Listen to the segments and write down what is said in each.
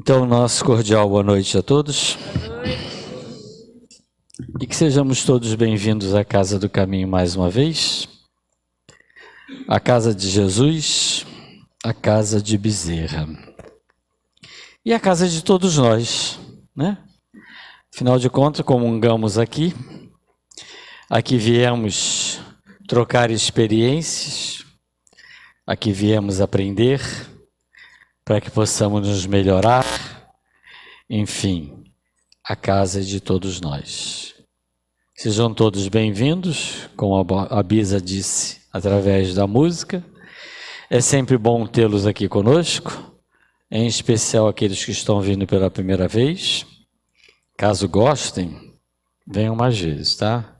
Então, nosso cordial boa noite a todos. Boa noite. E que sejamos todos bem-vindos à Casa do Caminho mais uma vez. A casa de Jesus, a casa de Bezerra. E a casa de todos nós, né? Afinal de contas, comungamos aqui. Aqui viemos trocar experiências. Aqui viemos aprender para que possamos nos melhorar. Enfim, a casa de todos nós. Sejam todos bem-vindos, como a Bisa disse, através da música. É sempre bom tê-los aqui conosco, em especial aqueles que estão vindo pela primeira vez. Caso gostem, venham mais vezes, tá?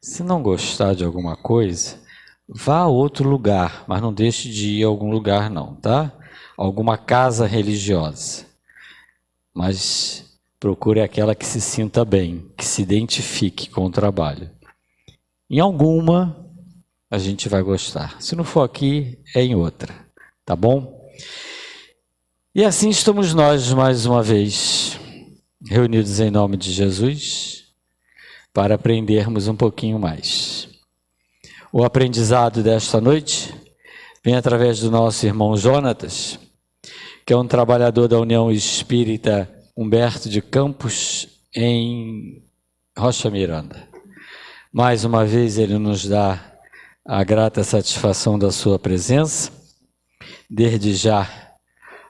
Se não gostar de alguma coisa, vá a outro lugar, mas não deixe de ir a algum lugar não, tá? Alguma casa religiosa, mas procure aquela que se sinta bem, que se identifique com o trabalho. Em alguma, a gente vai gostar. Se não for aqui, é em outra, tá bom? E assim estamos nós, mais uma vez, reunidos em nome de Jesus, para aprendermos um pouquinho mais. O aprendizado desta noite vem através do nosso irmão Jonatas, que é um trabalhador da União Espírita Humberto de Campos, em Rocha Miranda. Mais uma vez ele nos dá a grata satisfação da sua presença. Desde já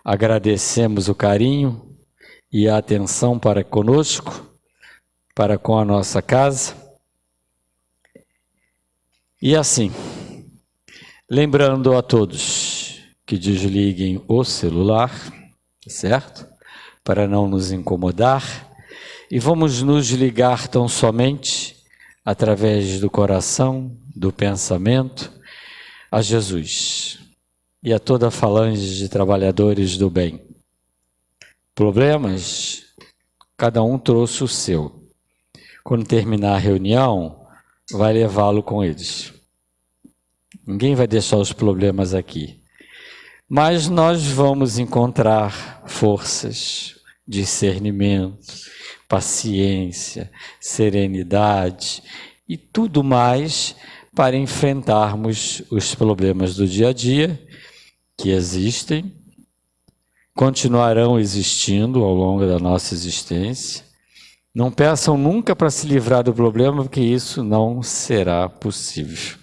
agradecemos o carinho e a atenção para conosco, para com a nossa casa. E assim, lembrando a todos que desliguem o celular, certo? Para não nos incomodar. E vamos nos ligar tão somente através do coração, do pensamento, a Jesus e a toda a falange de trabalhadores do bem. Problemas, cada um trouxe o seu. Quando terminar a reunião, vai levá-lo com eles. Ninguém vai deixar os problemas aqui. Mas nós vamos encontrar forças, discernimento, paciência, serenidade e tudo mais para enfrentarmos os problemas do dia a dia que existem, continuarão existindo ao longo da nossa existência, Não peçam nunca para se livrar do problema, porque isso não será possível.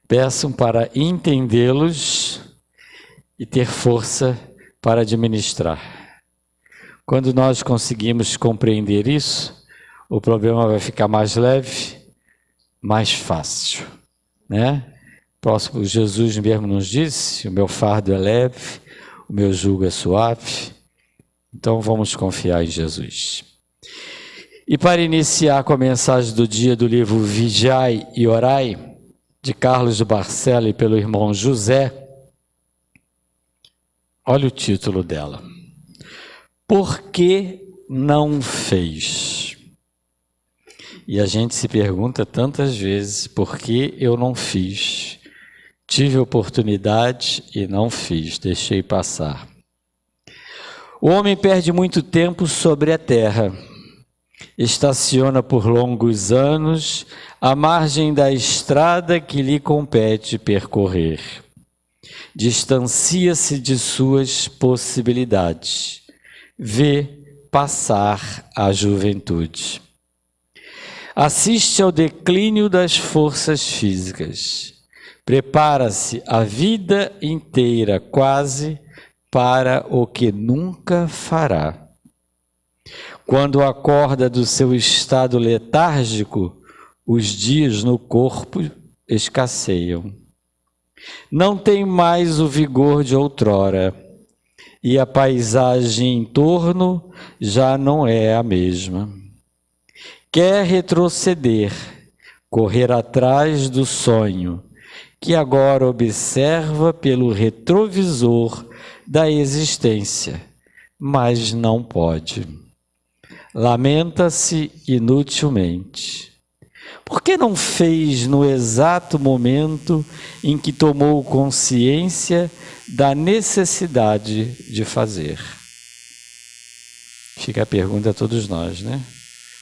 Peçam para entendê-los e ter força para administrar. Quando nós conseguimos compreender isso, o problema vai ficar mais leve, mais fácil, né? Próximo, Jesus mesmo nos disse: o meu fardo é leve, o meu jugo é suave. Então vamos confiar em Jesus. E para iniciar com a mensagem do dia do livro Vigiai e Orai, de Carlos de Barcelo e pelo irmão José, olha o título dela. Por que não fez? E a gente se pergunta tantas vezes, por que eu não fiz? Tive oportunidade e não fiz, deixei passar. O homem perde muito tempo sobre a terra, estaciona por longos anos à margem da estrada que lhe compete percorrer. Distancia-se de suas possibilidades, vê passar a juventude. Assiste ao declínio das forças físicas. Prepara-se a vida inteira, quase, para o que nunca fará. Quando acorda do seu estado letárgico, os dias no corpo escasseiam. Não tem mais o vigor de outrora, e a paisagem em torno já não é a mesma. Quer retroceder, correr atrás do sonho, que agora observa pelo retrovisor da existência, mas não pode. Lamenta-se inutilmente. Por que não fez no exato momento em que tomou consciência da necessidade de fazer? Fica a pergunta a todos nós, né?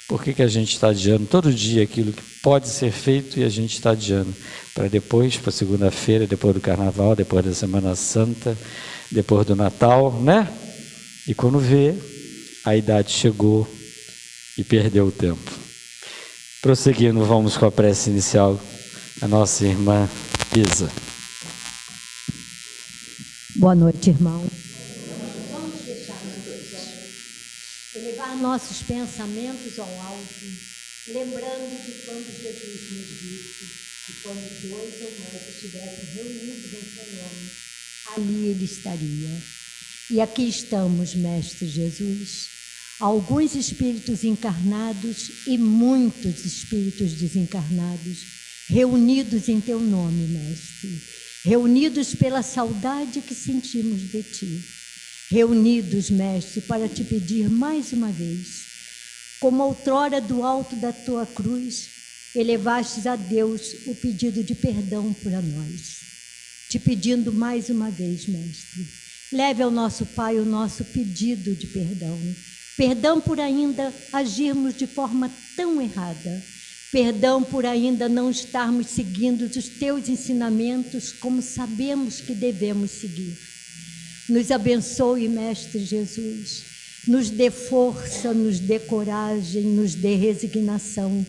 Por que a gente está adiando todo dia aquilo que pode ser feito e a gente está adiando? Para depois, para segunda-feira, depois do Carnaval, depois da Semana Santa, depois do Natal, né? E quando vê, a idade chegou e perdeu o tempo. Prosseguindo, vamos com a prece inicial, a nossa irmã Isa. Boa noite, irmão. Vamos fechar nossos olhos, elevar nossos pensamentos ao alto, lembrando de quando Jesus nos disse que quando 2 ou mais estivessem reunidos em seu nome, ali ele estaria. E aqui estamos, Mestre Jesus, alguns espíritos encarnados e muitos espíritos desencarnados, reunidos em teu nome, Mestre, reunidos pela saudade que sentimos de ti, reunidos, Mestre, para te pedir mais uma vez, como outrora do alto da tua cruz, elevastes a Deus o pedido de perdão por nós, te pedindo mais uma vez, Mestre, leve ao nosso Pai o nosso pedido de perdão, perdão por ainda agirmos de forma tão errada, perdão por ainda não estarmos seguindo os teus ensinamentos como sabemos que devemos seguir. Nos abençoe, Mestre Jesus, nos dê força, nos dê coragem, nos dê resignação,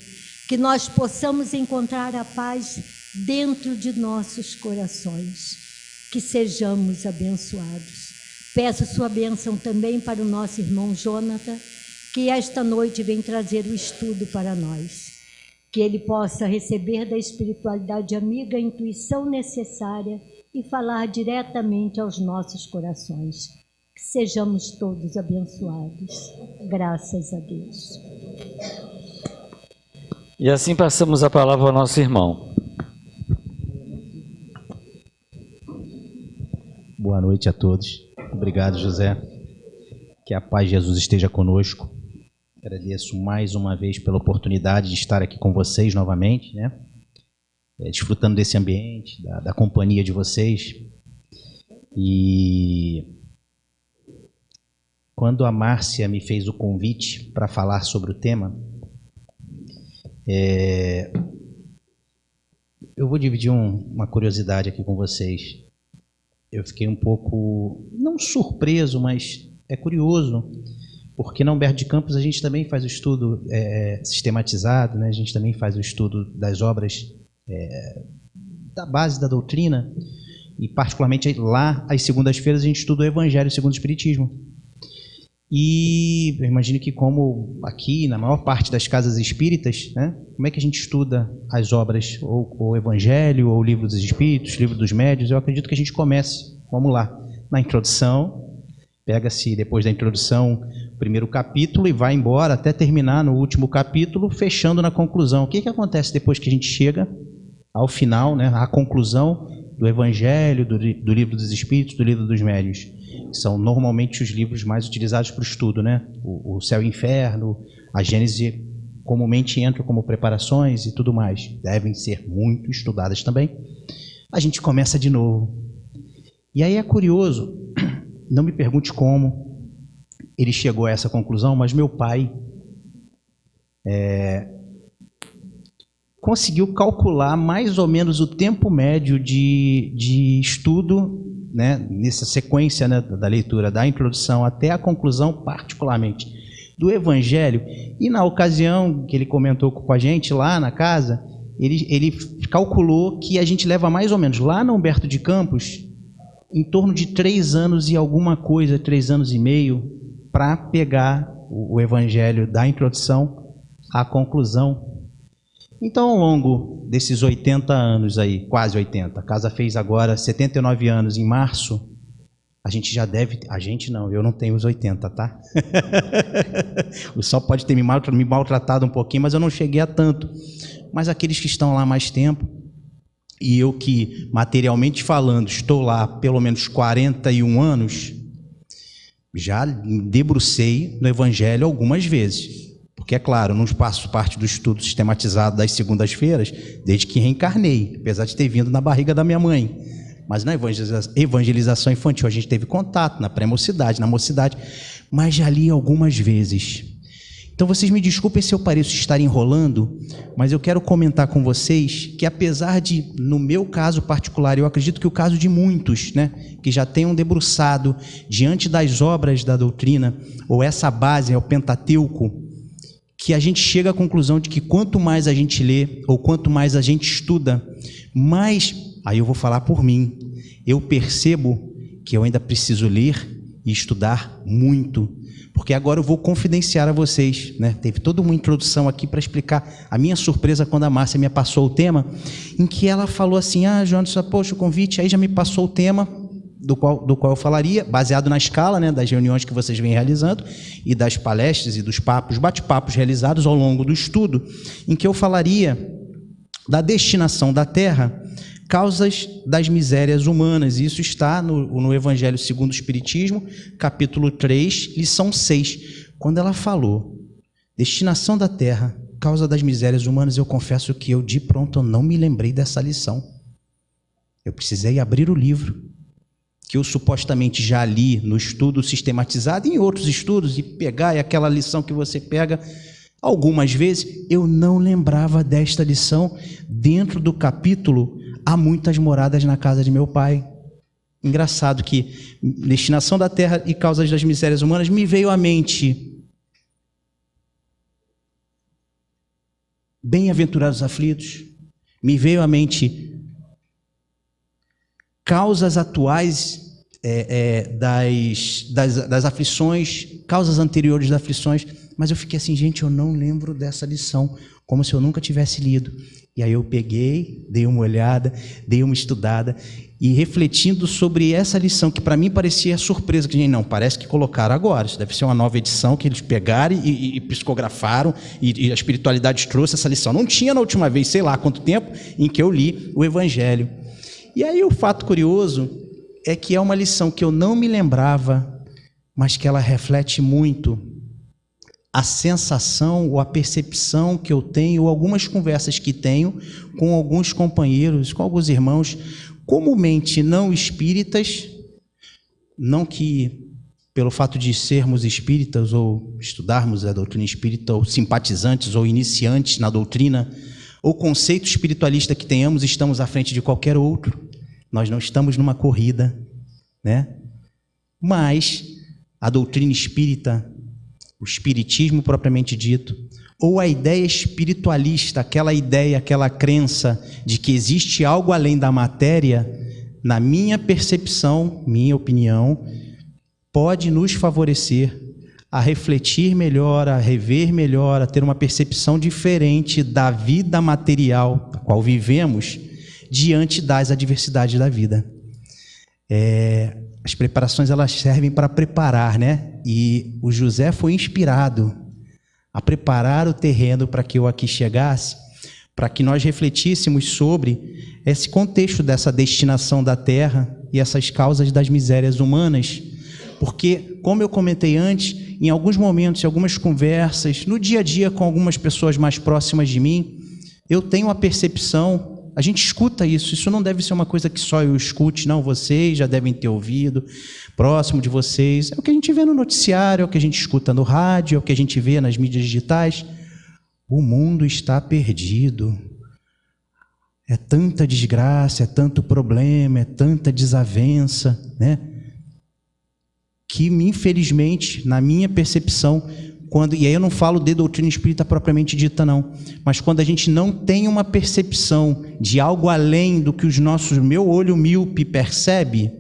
que nós possamos encontrar a paz dentro de nossos corações, que sejamos abençoados. Peço sua bênção também para o nosso irmão Jonathan, que esta noite vem trazer o estudo para nós. Que ele possa receber da espiritualidade amiga a intuição necessária e falar diretamente aos nossos corações. Que sejamos todos abençoados. Graças a Deus. E assim passamos a palavra ao nosso irmão. Boa noite a todos. Obrigado, José. Que a paz de Jesus esteja conosco. Agradeço mais uma vez pela oportunidade de estar aqui com vocês novamente, né? Desfrutando desse ambiente, da companhia de vocês. E quando a Márcia me fez o convite para falar sobre o tema, eu vou dividir uma curiosidade aqui com vocês. Eu fiquei um pouco, não surpreso, mas é curioso, porque na Humberto de Campos a gente também faz o estudo sistematizado, né? A gente também faz o estudo das obras da base da doutrina, e particularmente lá, às segundas-feiras, a gente estuda o Evangelho segundo o Espiritismo. E eu imagino que, como aqui, na maior parte das casas espíritas, né, como é que a gente estuda as obras, ou o Evangelho, ou o Livro dos Espíritos, Livro dos Médiuns? Eu acredito que a gente comece, vamos lá, na introdução, pega-se depois da introdução o primeiro capítulo e vai embora até terminar no último capítulo, fechando na conclusão. O que acontece depois que a gente chega ao final, né, à conclusão do Evangelho, do Livro dos Espíritos, do Livro dos Médiuns? São normalmente os livros mais utilizados para o estudo, né? O Céu e o Inferno, a Gênese comumente entram como preparações e tudo mais. Devem ser muito estudadas também. A gente começa de novo. E aí é curioso, não me pergunte como ele chegou a essa conclusão, mas meu pai conseguiu calcular mais ou menos o tempo médio de estudo, né, nessa sequência, né, da leitura da introdução até a conclusão, particularmente do Evangelho. E na ocasião que ele comentou com a gente lá na casa, ele calculou que a gente leva mais ou menos lá no Humberto de Campos em torno de 3 anos e alguma coisa, 3 anos e meio, para pegar o Evangelho da introdução à conclusão. Então, ao longo desses 80 anos aí, quase 80, a casa fez agora 79 anos em março, a gente já deve... A gente não, eu não tenho os 80, tá? O sol pode ter me maltratado um pouquinho, mas eu não cheguei a tanto. Mas aqueles que estão lá há mais tempo, e eu que, materialmente falando, estou lá pelo menos 41 anos, já me debrucei no Evangelho algumas vezes. Porque, é claro, não faço parte do estudo sistematizado das segundas-feiras desde que reencarnei, apesar de ter vindo na barriga da minha mãe. Mas na evangelização infantil a gente teve contato, na pré-mocidade, na mocidade, mas já li algumas vezes. Então vocês me desculpem se eu pareço estar enrolando, mas eu quero comentar com vocês que, apesar de, no meu caso particular, eu acredito que o caso de muitos, né, que já tenham debruçado diante das obras da doutrina, ou essa base, o Pentateuco, que a gente chega à conclusão de que quanto mais a gente lê, ou quanto mais a gente estuda, mais, aí eu vou falar por mim, eu percebo que eu ainda preciso ler e estudar muito, porque agora eu vou confidenciar a vocês, né? Teve toda uma introdução aqui para explicar a minha surpresa quando a Márcia me passou o tema, em que ela falou assim, Jonas, poxa, o convite, aí já me passou o tema, do qual eu falaria, baseado na escala, né, das reuniões que vocês vêm realizando e das palestras e dos bate-papos realizados ao longo do estudo, em que eu falaria da destinação da terra, causas das misérias humanas. Isso está no Evangelho segundo o Espiritismo, capítulo 3, lição 6. Quando ela falou destinação da terra, causa das misérias humanas, eu confesso que eu, de pronto, não me lembrei dessa lição. Eu precisei abrir o livro, que eu supostamente já li no estudo sistematizado e em outros estudos, e pegar aquela lição que você pega algumas vezes, eu não lembrava desta lição dentro do capítulo Há Muitas Moradas na Casa de Meu Pai. Engraçado que destinação da terra e causas das misérias humanas me veio à mente bem-aventurados aflitos, me veio à mente causas atuais das aflições, causas anteriores das aflições, mas eu fiquei assim, gente, eu não lembro dessa lição, como se eu nunca tivesse lido. E aí eu peguei, dei uma olhada, dei uma estudada, e refletindo sobre essa lição, que para mim parecia surpresa, que não, parece que colocaram agora, isso deve ser uma nova edição que eles pegaram e psicografaram, e a espiritualidade trouxe essa lição. Não tinha na última vez, sei lá quanto tempo, em que eu li o Evangelho. E aí o fato curioso é que é uma lição que eu não me lembrava, mas que ela reflete muito a sensação ou a percepção que eu tenho, ou algumas conversas que tenho com alguns companheiros, com alguns irmãos, comumente não espíritas, não que pelo fato de sermos espíritas ou estudarmos a doutrina espírita, ou simpatizantes ou iniciantes na doutrina, ou conceito espiritualista que tenhamos, estamos à frente de qualquer outro. Nós não estamos numa corrida, né? Mas a doutrina espírita, o espiritismo propriamente dito, ou a ideia espiritualista, aquela ideia, aquela crença de que existe algo além da matéria, na minha percepção, minha opinião, pode nos favorecer a refletir melhor, a rever melhor, a ter uma percepção diferente da vida material a qual vivemos diante das adversidades da vida. As preparações, elas servem para preparar, né? E o José foi inspirado a preparar o terreno para que eu aqui chegasse, para que nós refletíssemos sobre esse contexto dessa destinação da terra e essas causas das misérias humanas, porque, como eu comentei antes, em alguns momentos, em algumas conversas, no dia a dia com algumas pessoas mais próximas de mim, eu tenho a percepção, a gente escuta isso não deve ser uma coisa que só eu escute, não, vocês já devem ter ouvido, próximo de vocês, é o que a gente vê no noticiário, é o que a gente escuta no rádio, é o que a gente vê nas mídias digitais. O mundo está perdido. É tanta desgraça, é tanto problema, é tanta desavença, né? Que, infelizmente, na minha percepção, e aí eu não falo de doutrina espírita propriamente dita, não, mas quando a gente não tem uma percepção de algo além do que meu olho míope percebe,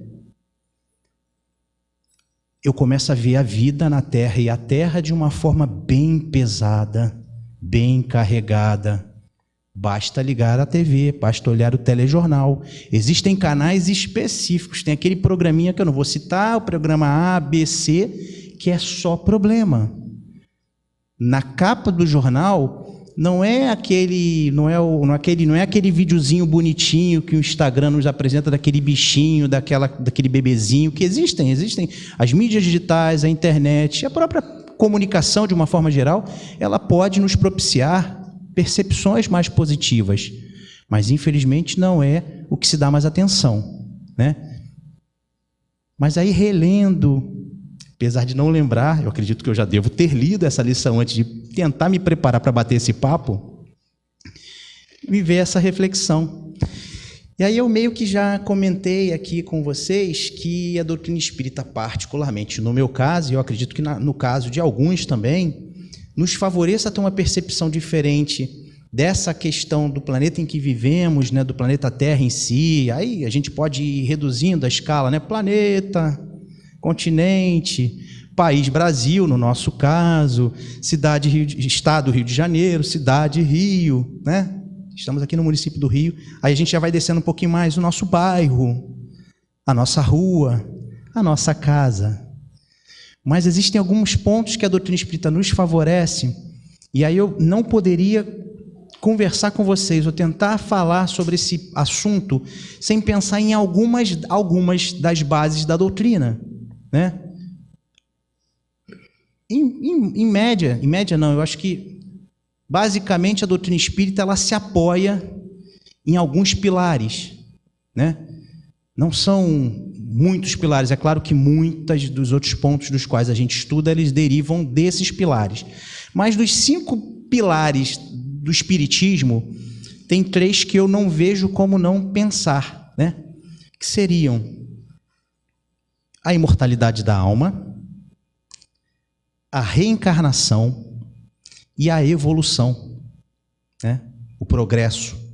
eu começo a ver a vida na Terra, e a Terra de uma forma bem pesada, bem carregada. Basta ligar a TV, basta olhar o telejornal. Existem canais específicos, tem aquele programinha que eu não vou citar, o programa A, B, C, que é só problema. Na capa do jornal não é aquele videozinho bonitinho que o Instagram nos apresenta daquele bichinho, daquele bebezinho, que existem as mídias digitais, a internet, a própria comunicação de uma forma geral, ela pode nos propiciar percepções mais positivas, mas infelizmente não é o que se dá mais atenção, né? Mas aí, relendo, apesar de não lembrar, eu acredito que eu já devo ter lido essa lição antes de tentar me preparar para bater esse papo, me veio essa reflexão. E aí eu meio que já comentei aqui com vocês que a doutrina espírita, particularmente no meu caso, e eu acredito que no caso de alguns também, nos favoreça a ter uma percepção diferente dessa questão do planeta em que vivemos, né, do planeta Terra em si. Aí a gente pode ir reduzindo a escala, né? Planeta, continente, país Brasil, no nosso caso, estado Rio de Janeiro, cidade Rio, né? Estamos aqui no município do Rio. Aí a gente já vai descendo um pouquinho mais o nosso bairro, a nossa rua, a nossa casa. Mas existem alguns pontos que a doutrina espírita nos favorece, e aí eu não poderia conversar com vocês, ou tentar falar sobre esse assunto, sem pensar em algumas das bases da doutrina, né? Em média não, eu acho que, basicamente, a doutrina espírita, ela se apoia em alguns pilares, né? Não são muitos pilares, é claro que muitos dos outros pontos dos quais a gente estuda, eles derivam desses pilares. Mas dos 5 pilares do espiritismo, tem 3 que eu não vejo como não pensar, né? Que seriam a imortalidade da alma, a reencarnação e a evolução, né? O progresso.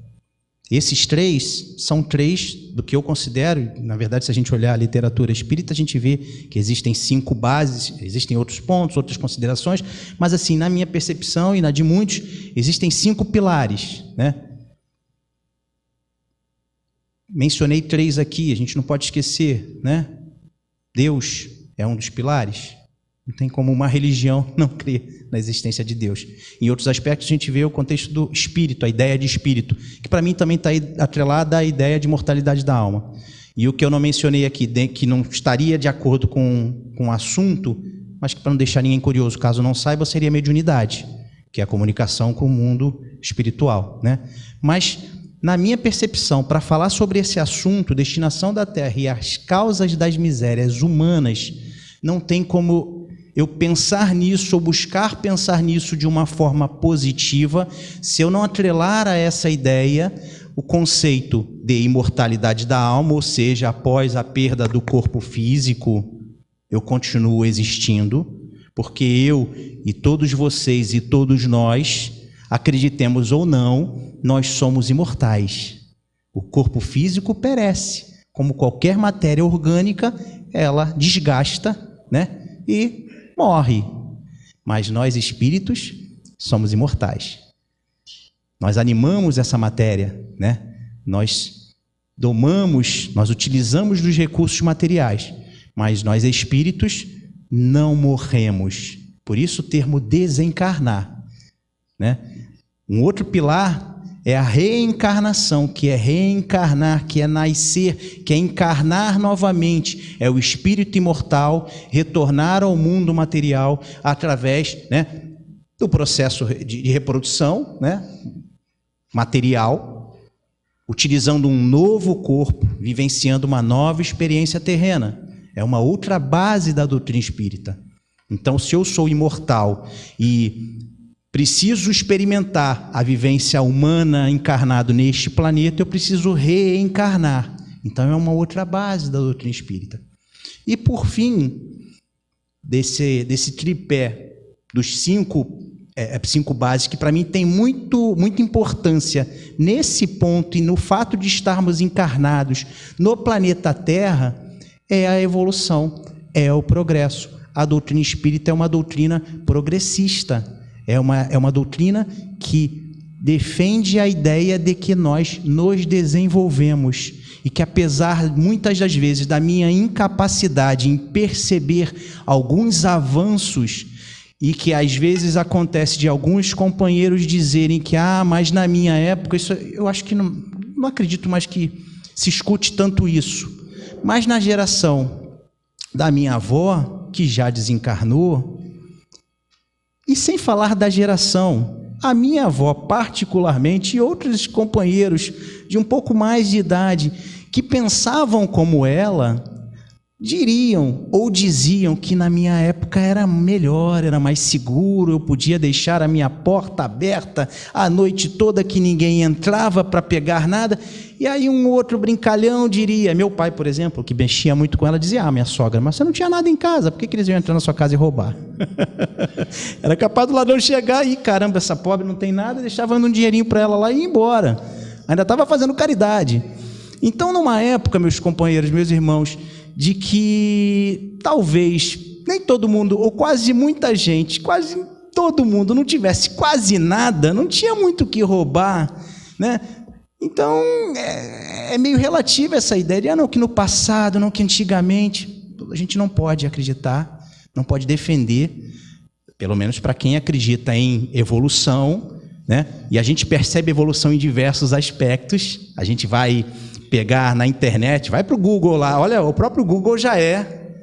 Esses 3 são 3 do que eu considero, na verdade, se a gente olhar a literatura espírita, a gente vê que existem 5 bases, existem outros pontos, outras considerações, mas assim, na minha percepção e na de muitos, existem 5 pilares, né? Mencionei 3 aqui, a gente não pode esquecer, né? Deus é um dos pilares. Não tem como uma religião não crer na existência de Deus. Em outros aspectos, a gente vê o contexto do espírito, a ideia de espírito, que para mim também está atrelada à ideia de mortalidade da alma. E o que eu não mencionei aqui, que não estaria de acordo com o assunto, mas que, para não deixar ninguém curioso, caso não saiba, seria a mediunidade, que é a comunicação com o mundo espiritual, né? Mas, na minha percepção, para falar sobre esse assunto, destinação da Terra e as causas das misérias humanas, não tem como eu pensar nisso ou buscar pensar nisso de uma forma positiva se eu não atrelar a essa ideia o conceito de imortalidade da alma, ou seja, após a perda do corpo físico, eu continuo existindo, porque eu e todos vocês e todos nós, acreditemos ou não, nós somos imortais. O corpo físico perece, como qualquer matéria orgânica, ela desgasta, né? E morre. Mas nós, espíritos, somos imortais. Nós animamos essa matéria, né? Nós domamos, nós utilizamos dos recursos materiais, mas nós, espíritos, não morremos. Por isso o termo desencarnar, né? Um outro pilar é a reencarnação, que é reencarnar, que é nascer, que é encarnar novamente. É o espírito imortal retornar ao mundo material através, né, do processo de reprodução, né, material, utilizando um novo corpo, vivenciando uma nova experiência terrena. É uma outra base da doutrina espírita. Então, se eu sou imortal e preciso experimentar a vivência humana encarnado neste planeta, eu preciso reencarnar. Então, é uma outra base da doutrina espírita. E, por fim, desse tripé dos cinco bases, que para mim tem muita importância nesse ponto e no fato de estarmos encarnados no planeta Terra, é a evolução, é o progresso. A doutrina espírita é uma doutrina progressista. É uma doutrina que defende a ideia de que nós nos desenvolvemos e que, apesar, muitas das vezes, da minha incapacidade em perceber alguns avanços, e que às vezes acontece de alguns companheiros dizerem que, mas na minha época, isso, eu acho que não acredito mais que se escute tanto isso. Mas na geração da minha avó, que já desencarnou, e sem falar da geração, a minha avó particularmente e outros companheiros de um pouco mais de idade que pensavam como ela, diriam ou diziam que na minha época era melhor, era mais seguro, eu podia deixar a minha porta aberta a noite toda que ninguém entrava para pegar nada. E aí um outro brincalhão diria, meu pai, por exemplo, que mexia muito com ela, dizia, minha sogra, mas você não tinha nada em casa, por que eles iam entrar na sua casa e roubar? Era capaz do ladrão chegar e, caramba, essa pobre não tem nada, deixava um dinheirinho para ela lá e ir embora. Ainda estava fazendo caridade. Então, numa época, meus companheiros, meus irmãos, de que talvez nem todo mundo, ou quase muita gente, quase todo mundo não tivesse quase nada, não tinha muito o que roubar, né? Então, é meio relativa essa ideia de, não, que no passado, não que antigamente. A gente não pode acreditar, não pode defender, pelo menos para quem acredita em evolução, né? E a gente percebe evolução em diversos aspectos. A gente vai pegar na internet, vai para o Google lá, olha, o próprio Google já é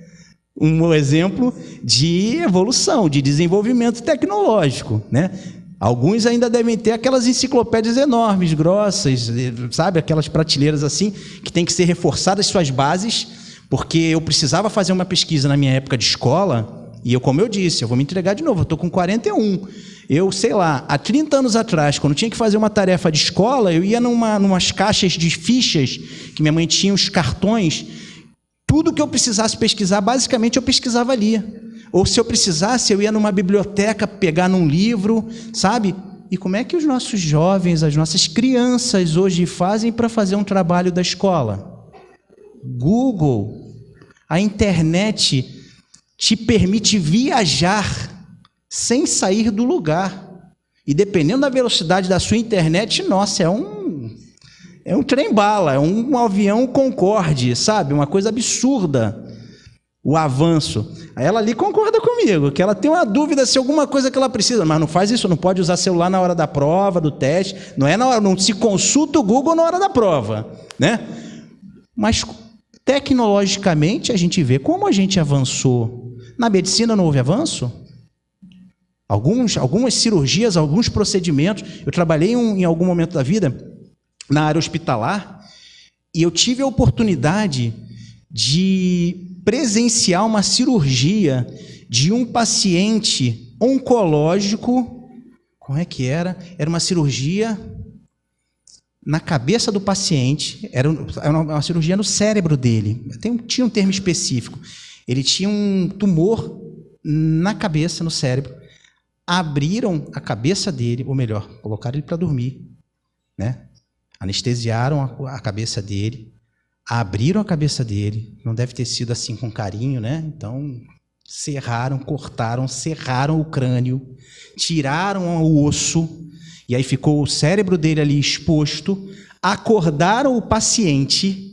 um exemplo de evolução, de desenvolvimento tecnológico, né? Alguns ainda devem ter aquelas enciclopédias enormes, grossas, sabe? Aquelas prateleiras assim, que tem que ser reforçadas suas bases, porque eu precisava fazer uma pesquisa na minha época de escola, e como eu disse, eu vou me entregar de novo, eu estou com 41. Eu, sei lá, há 30 anos atrás, quando tinha que fazer uma tarefa de escola, eu ia numas caixas de fichas, que minha mãe tinha os cartões, tudo que eu precisasse pesquisar, basicamente eu pesquisava ali. Ou se eu precisasse, eu ia numa biblioteca pegar num livro, sabe? E como é que os nossos jovens, as nossas crianças hoje fazem para fazer um trabalho da escola? Google, a internet te permite viajar sem sair do lugar. E dependendo da velocidade da sua internet, nossa, é um trem-bala, é um avião Concorde, sabe? Uma coisa absurda. O avanço. Aí ela ali concorda comigo, que ela tem uma dúvida se alguma coisa que ela precisa, mas não faz isso, não pode usar celular na hora da prova, do teste, não se consulta o Google na hora da prova, né? Mas tecnologicamente a gente vê como a gente avançou. Na medicina não houve avanço? Algumas cirurgias, alguns procedimentos. Eu trabalhei em algum momento da vida na área hospitalar e eu tive a oportunidade de presenciar uma cirurgia de um paciente oncológico. Como é que era? Era uma cirurgia na cabeça do paciente, era uma cirurgia no cérebro dele. Tinha um termo específico. Ele tinha um tumor na cabeça, no cérebro, abriram a cabeça dele, ou melhor, colocaram ele para dormir, né? Anestesiaram a cabeça dele, abriram a cabeça dele, não deve ter sido assim com carinho, né? Então, serraram, cortaram, serraram o crânio, tiraram o osso, e aí ficou o cérebro dele ali exposto, acordaram o paciente,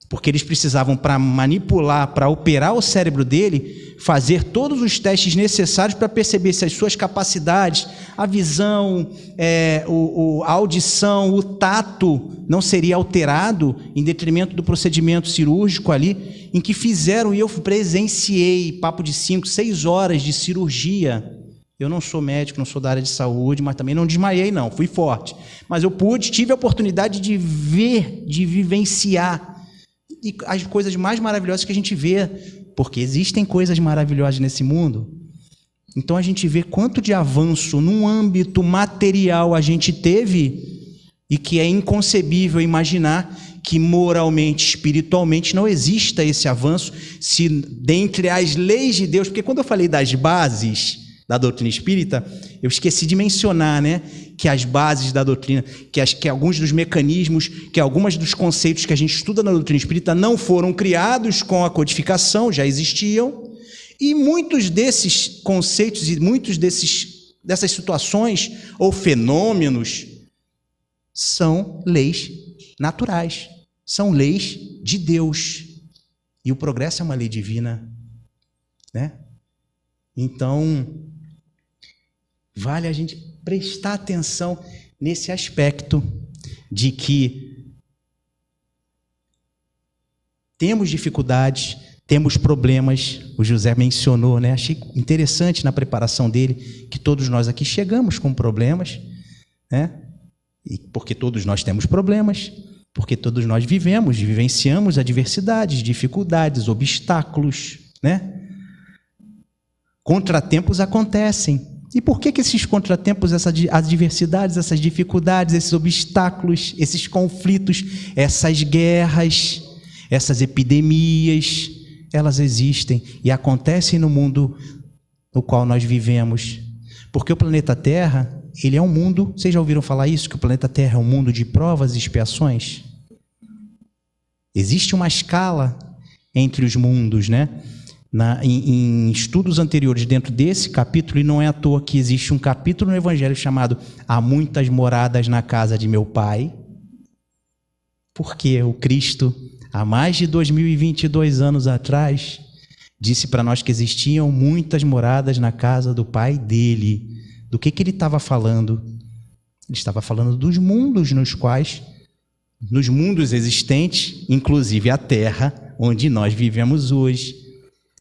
porque eles precisavam, para manipular, para operar o cérebro dele, fazer todos os testes necessários para perceber se as suas capacidades, a visão, a audição, o tato não seria alterado em detrimento do procedimento cirúrgico ali, em que fizeram, e eu presenciei, papo de 5, 6 horas de cirurgia. Eu não sou médico, não sou da área de saúde, mas também não desmaiei não, fui forte. Mas eu tive a oportunidade de ver, de vivenciar e as coisas mais maravilhosas que a gente vê, porque existem coisas maravilhosas nesse mundo. Então a gente vê quanto de avanço num âmbito material a gente teve e que é inconcebível imaginar que moralmente, espiritualmente não exista esse avanço se dentre as leis de Deus, porque quando eu falei das bases da doutrina espírita, eu esqueci de mencionar, né, que as bases da doutrina, que alguns dos mecanismos, que alguns dos conceitos que a gente estuda na doutrina espírita não foram criados com a codificação, já existiam, e muitos desses conceitos e muitos dessas situações ou fenômenos são leis naturais, são leis de Deus, e o progresso é uma lei divina, né? Então, vale a gente prestar atenção nesse aspecto de que temos dificuldades, temos problemas. O José mencionou, né? Achei interessante na preparação dele que todos nós aqui chegamos com problemas, né? E porque todos nós temos problemas, porque todos nós vivenciamos adversidades, dificuldades, obstáculos, né? Contratempos acontecem. E por que esses contratempos, essas adversidades, essas dificuldades, esses obstáculos, esses conflitos, essas guerras, essas epidemias, elas existem e acontecem no mundo no qual nós vivemos? Porque o planeta Terra, ele é um mundo, vocês já ouviram falar isso? Que o planeta Terra é um mundo de provas e expiações? Existe uma escala entre os mundos, né? Em estudos anteriores dentro desse capítulo, e não é à toa que existe um capítulo no Evangelho chamado Há muitas moradas na casa de meu Pai, porque o Cristo, há mais de 2022 anos atrás, disse para nós que existiam muitas moradas na casa do Pai dele. Do que ele estava falando? Ele estava falando dos mundos nos mundos existentes, inclusive a Terra, onde nós vivemos hoje,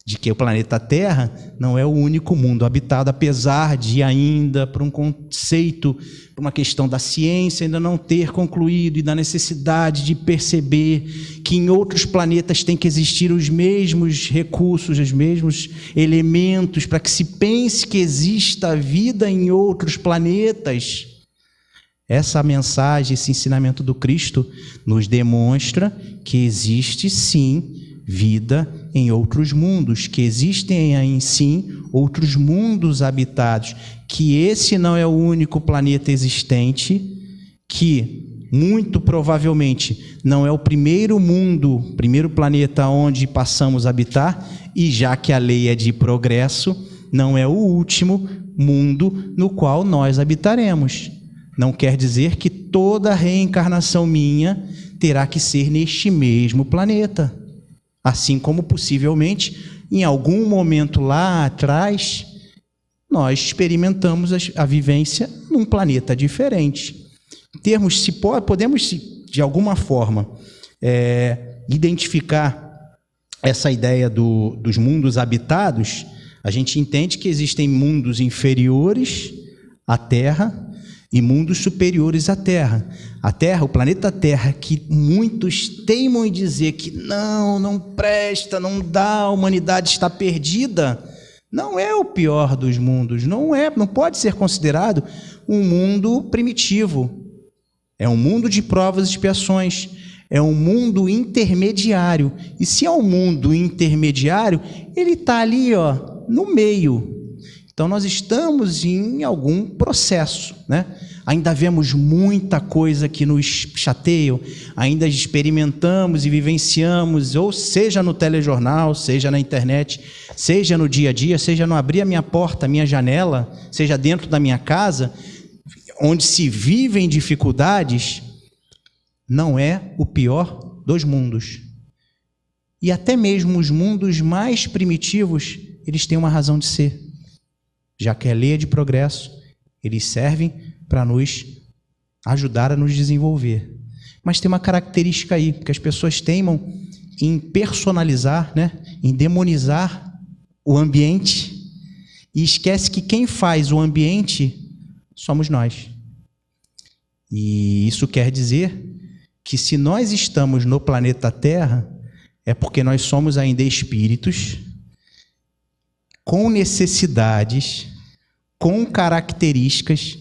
de que o planeta Terra não é o único mundo habitado, apesar de ainda, por um conceito, por uma questão da ciência, ainda não ter concluído e da necessidade de perceber que em outros planetas tem que existir os mesmos recursos, os mesmos elementos para que se pense que exista vida em outros planetas. Essa mensagem, esse ensinamento do Cristo nos demonstra que existe sim vida em outros mundos, que existem aí sim outros mundos habitados, que esse não é o único planeta existente, que muito provavelmente não é o primeiro mundo, primeiro planeta onde passamos a habitar, e já que a lei é de progresso, não é o último mundo no qual nós habitaremos. Não quer dizer que toda reencarnação minha terá que ser neste mesmo planeta. Assim como, possivelmente, em algum momento lá atrás, nós experimentamos a vivência num planeta diferente. Podemos, de alguma forma, identificar essa ideia dos mundos habitados. A gente entende que existem mundos inferiores à Terra e mundos superiores à Terra. A Terra, o planeta Terra, que muitos teimam em dizer que não presta, não dá, a humanidade está perdida, não é o pior dos mundos, não pode ser considerado um mundo primitivo. É um mundo de provas e expiações, é um mundo intermediário. E se é um mundo intermediário, ele está ali, no meio. Então, nós estamos em algum processo, né? Ainda vemos muita coisa que nos chateia, ainda experimentamos e vivenciamos, ou seja no telejornal, seja na internet, seja no dia a dia, seja no abrir a minha porta, a minha janela, seja dentro da minha casa, onde se vivem dificuldades, não é o pior dos mundos. E até mesmo os mundos mais primitivos, eles têm uma razão de ser. Já que é lei de progresso, eles servem para nos ajudar a nos desenvolver. Mas tem uma característica aí, que as pessoas teimam em personalizar, né? Em demonizar o ambiente, e esquece que quem faz o ambiente somos nós. E isso quer dizer que se nós estamos no planeta Terra, é porque nós somos ainda espíritos com necessidades, com características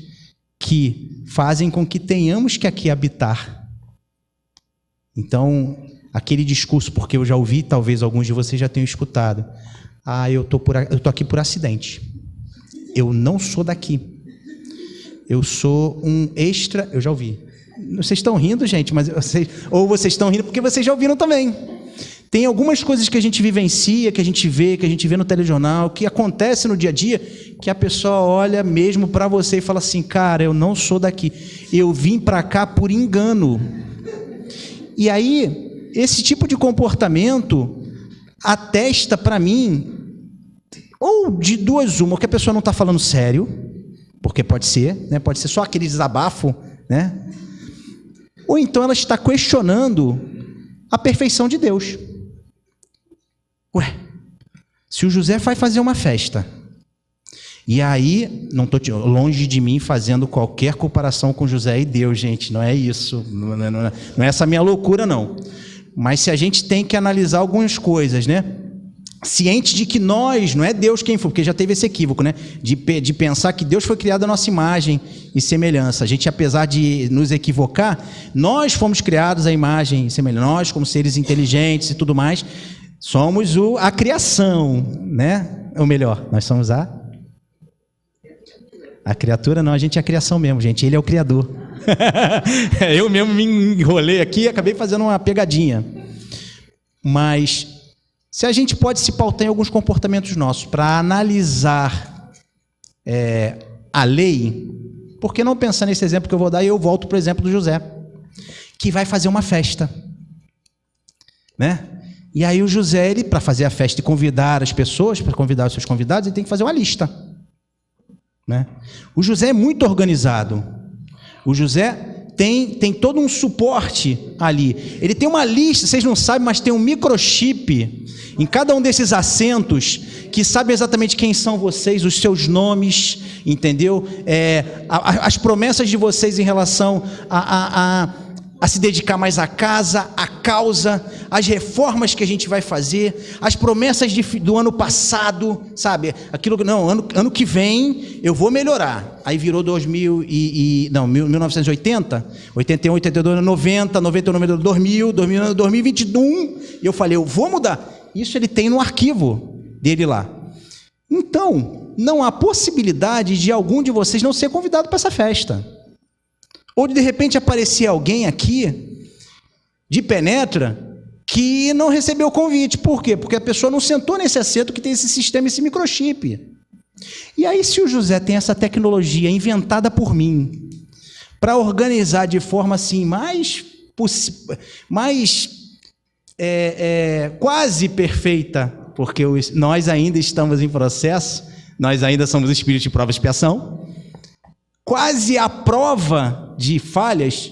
que fazem com que tenhamos que aqui habitar. Então, aquele discurso, porque eu já ouvi, talvez alguns de vocês já tenham escutado, eu tô aqui por acidente. Eu não sou daqui. Eu sou um extra, eu já ouvi. Vocês estão rindo, gente, mas ou vocês estão rindo porque vocês já ouviram também. Tem algumas coisas que a gente vivencia, que a gente vê no telejornal, que acontece no dia a dia, que a pessoa olha mesmo para você e fala assim, cara, eu não sou daqui, eu vim para cá por engano. E aí, esse tipo de comportamento atesta para mim, ou de duas uma, que a pessoa não está falando sério, porque pode ser, né? Pode ser só aquele desabafo, né? Ou então ela está questionando a perfeição de Deus. Ué, se o José vai fazer uma festa, e aí, não estou longe de mim fazendo qualquer comparação com José e Deus, gente, não é isso, não é essa minha loucura, não. Mas se a gente tem que analisar algumas coisas, né? Ciente de que nós, não é Deus quem foi, porque já teve esse equívoco, né? De pensar que Deus foi criado à nossa imagem e semelhança. A gente, apesar de nos equivocar, nós fomos criados à imagem e semelhança. Nós, como seres inteligentes e tudo mais, somos a criação, né? Ou melhor, nós somos a criatura, não, a gente é a criação mesmo, gente. Ele é o Criador. Eu mesmo me enrolei aqui e acabei fazendo uma pegadinha. Mas se a gente pode se pautar em alguns comportamentos nossos para analisar a lei, por que não pensar nesse exemplo que eu vou dar e eu volto para o exemplo do José, que vai fazer uma festa, né? E aí o José, ele, para fazer a festa e convidar as pessoas, para convidar os seus convidados, ele tem que fazer uma lista, né? O José é muito organizado. O José tem todo um suporte ali. Ele tem uma lista, vocês não sabem, mas tem um microchip em cada um desses assentos que sabe exatamente quem são vocês, os seus nomes, entendeu? As promessas de vocês em relação a se dedicar mais à casa, à causa, as reformas que a gente vai fazer, as promessas do ano passado, sabe? Aquilo que não, ano que vem eu vou melhorar. Aí virou 1980, 81, 82, 90, 91, 2000, 2021, e eu falei, eu vou mudar. Isso ele tem no arquivo dele lá. Então, não há possibilidade de algum de vocês não ser convidado para essa festa. Ou de repente aparecer alguém aqui, de penetra, que não recebeu o convite. Por quê? Porque a pessoa não sentou nesse assento que tem esse sistema, esse microchip. E aí, se o José tem essa tecnologia inventada por mim, para organizar de forma assim, quase perfeita, porque nós ainda estamos em processo, nós ainda somos espíritos de prova e expiação, quase à prova de falhas,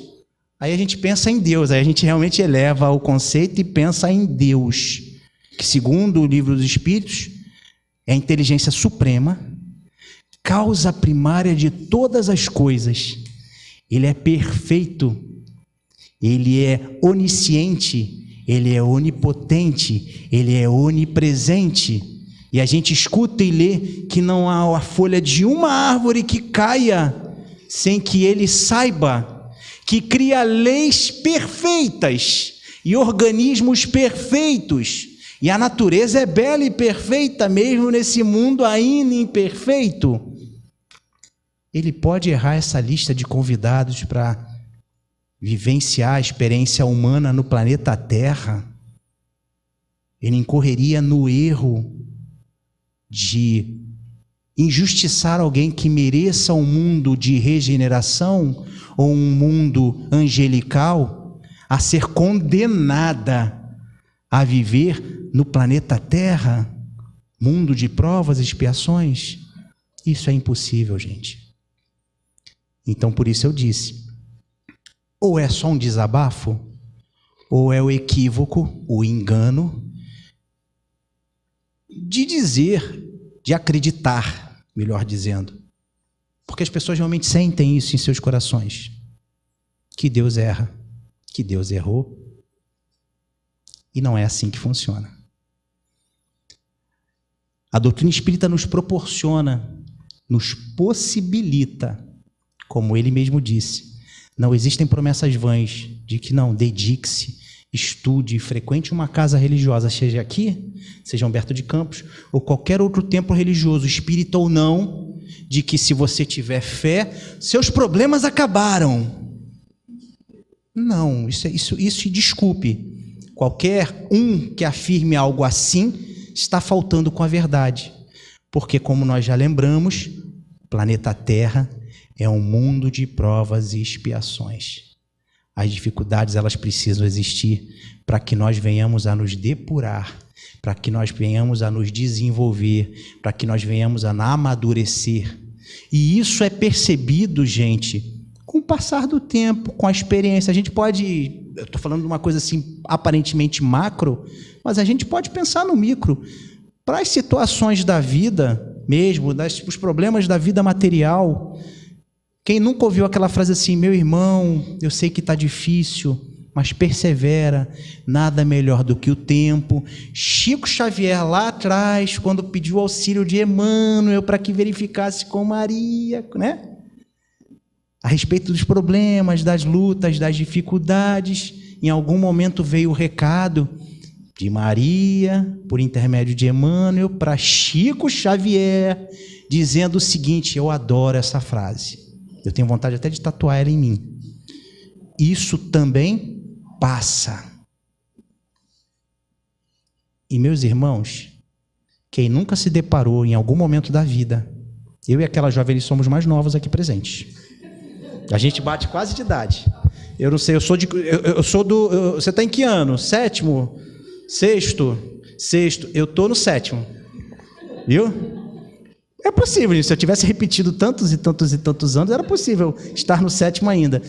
aí a gente pensa em Deus, aí a gente realmente eleva o conceito e pensa em Deus, que segundo o livro dos Espíritos, é a inteligência suprema, causa primária de todas as coisas. Ele é perfeito, ele é onisciente, ele é onipotente, ele é onipresente. E a gente escuta e lê que não há a folha de uma árvore que caia sem que ele saiba, que cria leis perfeitas e organismos perfeitos. E a natureza é bela e perfeita, mesmo nesse mundo ainda imperfeito. Ele pode errar essa lista de convidados para vivenciar a experiência humana no planeta Terra. Ele incorreria no erro de injustiçar alguém que mereça um mundo de regeneração ou um mundo angelical a ser condenada a viver no planeta Terra, mundo de provas e expiações. Isso é impossível, gente. Então, por isso eu disse, ou é só um desabafo, ou é o equívoco, o engano, de dizer, de acreditar, melhor dizendo. Porque as pessoas realmente sentem isso em seus corações. Que Deus erra, que Deus errou. E não é assim que funciona. A doutrina espírita nos proporciona, nos possibilita, como ele mesmo disse, não existem promessas vãs de que não, dedique-se, estude, frequente uma casa religiosa, seja aqui, seja Humberto de Campos, ou qualquer outro templo religioso, espírita ou não, de que se você tiver fé, seus problemas acabaram. Não, isso desculpe. Qualquer um que afirme algo assim está faltando com a verdade. Porque, como nós já lembramos, o planeta Terra é um mundo de provas e expiações. As dificuldades, elas precisam existir para que nós venhamos a nos depurar, para que nós venhamos a nos desenvolver, para que nós venhamos a amadurecer. E isso é percebido, gente, com o passar do tempo, com a experiência. A gente pode, eu estou falando de uma coisa assim aparentemente macro, mas a gente pode pensar no micro. Para as situações da vida mesmo, os problemas da vida material. Quem nunca ouviu aquela frase assim, meu irmão, eu sei que está difícil, mas persevera, nada melhor do que o tempo. Chico Xavier lá atrás, quando pediu auxílio de Emmanuel para que verificasse com Maria, né? A respeito dos problemas, das lutas, das dificuldades, em algum momento veio o recado de Maria, por intermédio de Emmanuel, para Chico Xavier, dizendo o seguinte, eu adoro essa frase. Eu tenho vontade até de tatuar ela em mim. Isso também passa. E, meus irmãos, quem nunca se deparou em algum momento da vida, eu e aquela jovem, eles somos mais novos aqui presentes. A gente bate quase de idade. Eu não sei, eu sou do... Você está em que ano? Sétimo? Sexto? Sexto. Eu estou no sétimo. Viu? É possível, se eu tivesse repetido tantos e tantos e tantos anos, era possível estar no sétimo ainda.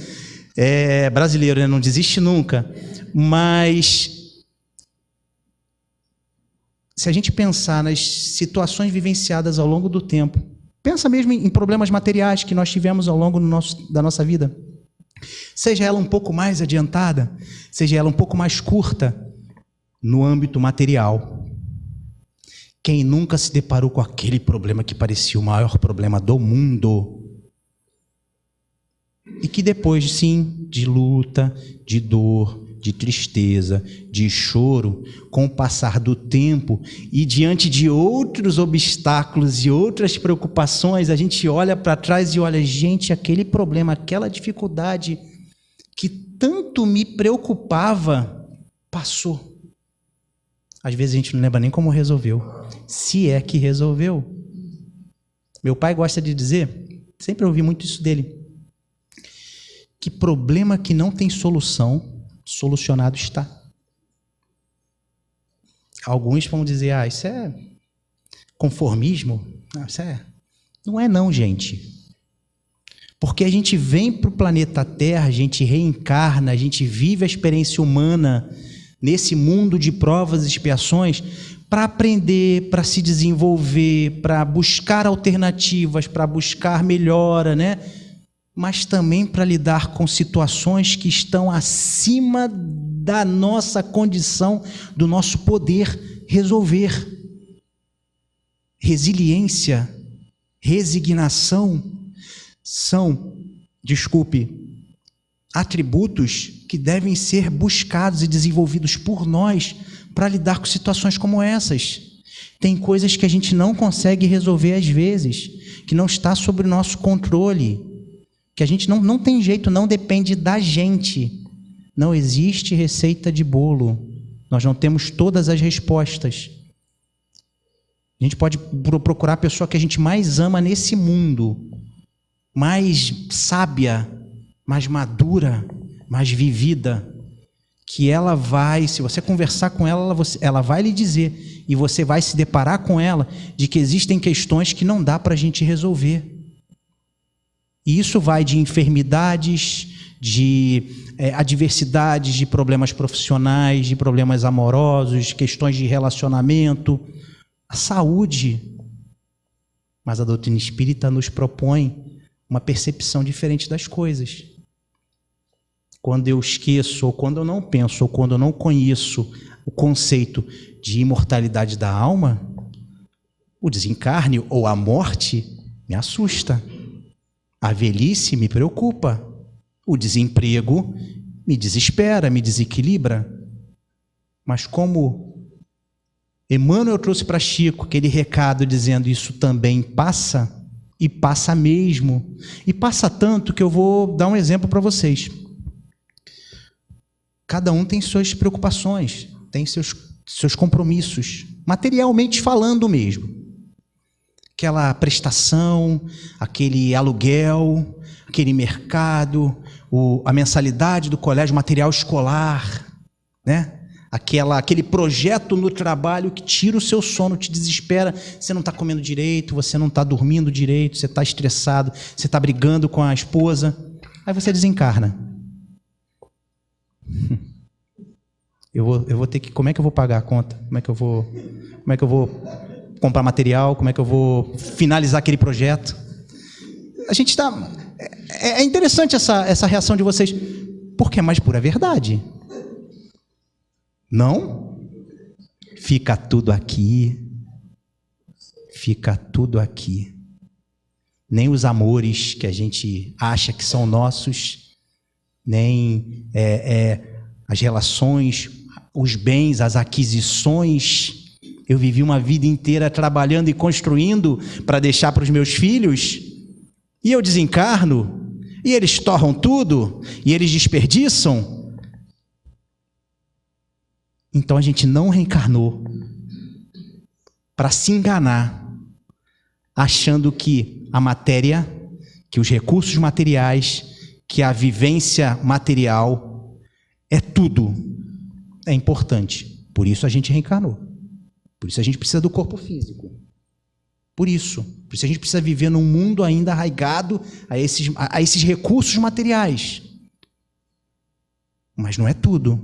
É brasileiro, né? Não desiste nunca. Mas, se a gente pensar nas situações vivenciadas ao longo do tempo, pensa mesmo em problemas materiais que nós tivemos ao longo da nossa vida, seja ela um pouco mais adiantada, seja ela um pouco mais curta, no âmbito material. Quem nunca se deparou com aquele problema que parecia o maior problema do mundo? E que depois, sim, de luta, de dor, de tristeza, de choro, com o passar do tempo e diante de outros obstáculos e outras preocupações, a gente olha para trás e olha, gente, aquele problema, aquela dificuldade que tanto me preocupava, passou. Às vezes a gente não lembra nem como resolveu, se é que resolveu. Meu pai gosta de dizer, sempre ouvi muito isso dele, que problema que não tem solução, solucionado está. Alguns vão dizer, isso é conformismo. Não é não, gente. Porque a gente vem para o planeta Terra, a gente reencarna, a gente vive a experiência humana nesse mundo de provas e expiações para aprender, para se desenvolver, para buscar alternativas, para buscar melhora, né? Mas também para lidar com situações que estão acima da nossa condição, do nosso poder resolver. Resiliência, resignação são, atributos que devem ser buscados e desenvolvidos por nós para lidar com situações como essas. Tem coisas que a gente não consegue resolver às vezes, que não está sob o nosso controle, que a gente não tem jeito, não depende da gente. Não existe receita de bolo. Nós não temos todas as respostas. A gente pode procurar a pessoa que a gente mais ama nesse mundo, mais sábia, mais madura, mais vivida, que ela vai, se você conversar com ela vai lhe dizer, e você vai se deparar com ela, de que existem questões que não dá para a gente resolver. E isso vai de enfermidades, de adversidades, de problemas profissionais, de problemas amorosos, questões de relacionamento, a saúde. Mas a doutrina espírita nos propõe uma percepção diferente das coisas. Quando eu esqueço, ou quando eu não penso, ou quando eu não conheço o conceito de imortalidade da alma, o desencarne ou a morte me assusta. A velhice me preocupa. O desemprego me desespera, me desequilibra. Mas como Emmanuel trouxe para Chico aquele recado dizendo isso também passa, e passa mesmo. E passa tanto que eu vou dar um exemplo para vocês. Cada um tem suas preocupações, tem seus compromissos, materialmente falando mesmo. Aquela prestação, aquele aluguel, aquele mercado, a mensalidade do colégio, material escolar, né? Aquele projeto no trabalho que tira o seu sono, te desespera, você não está comendo direito, você não está dormindo direito, você está estressado, você está brigando com a esposa, aí você desencarna. Eu vou ter que, como é que eu vou pagar a conta? Como é que eu vou comprar material? Como é que eu vou finalizar aquele projeto? A gente está... É interessante essa reação de vocês, porque é mais pura verdade. Não? Fica tudo aqui. Fica tudo aqui. Nem os amores que a gente acha que são nossos, nem as relações, os bens, as aquisições. Eu vivi uma vida inteira trabalhando e construindo para deixar para os meus filhos, e eu desencarno, e eles torram tudo, e eles desperdiçam. Então a gente não reencarnou para se enganar, achando que a matéria, que os recursos materiais, que a vivência material é tudo, é importante. Por isso a gente reencarnou. Por isso a gente precisa do corpo físico. Por isso a gente precisa viver num mundo ainda arraigado a esses recursos materiais. Mas não é tudo.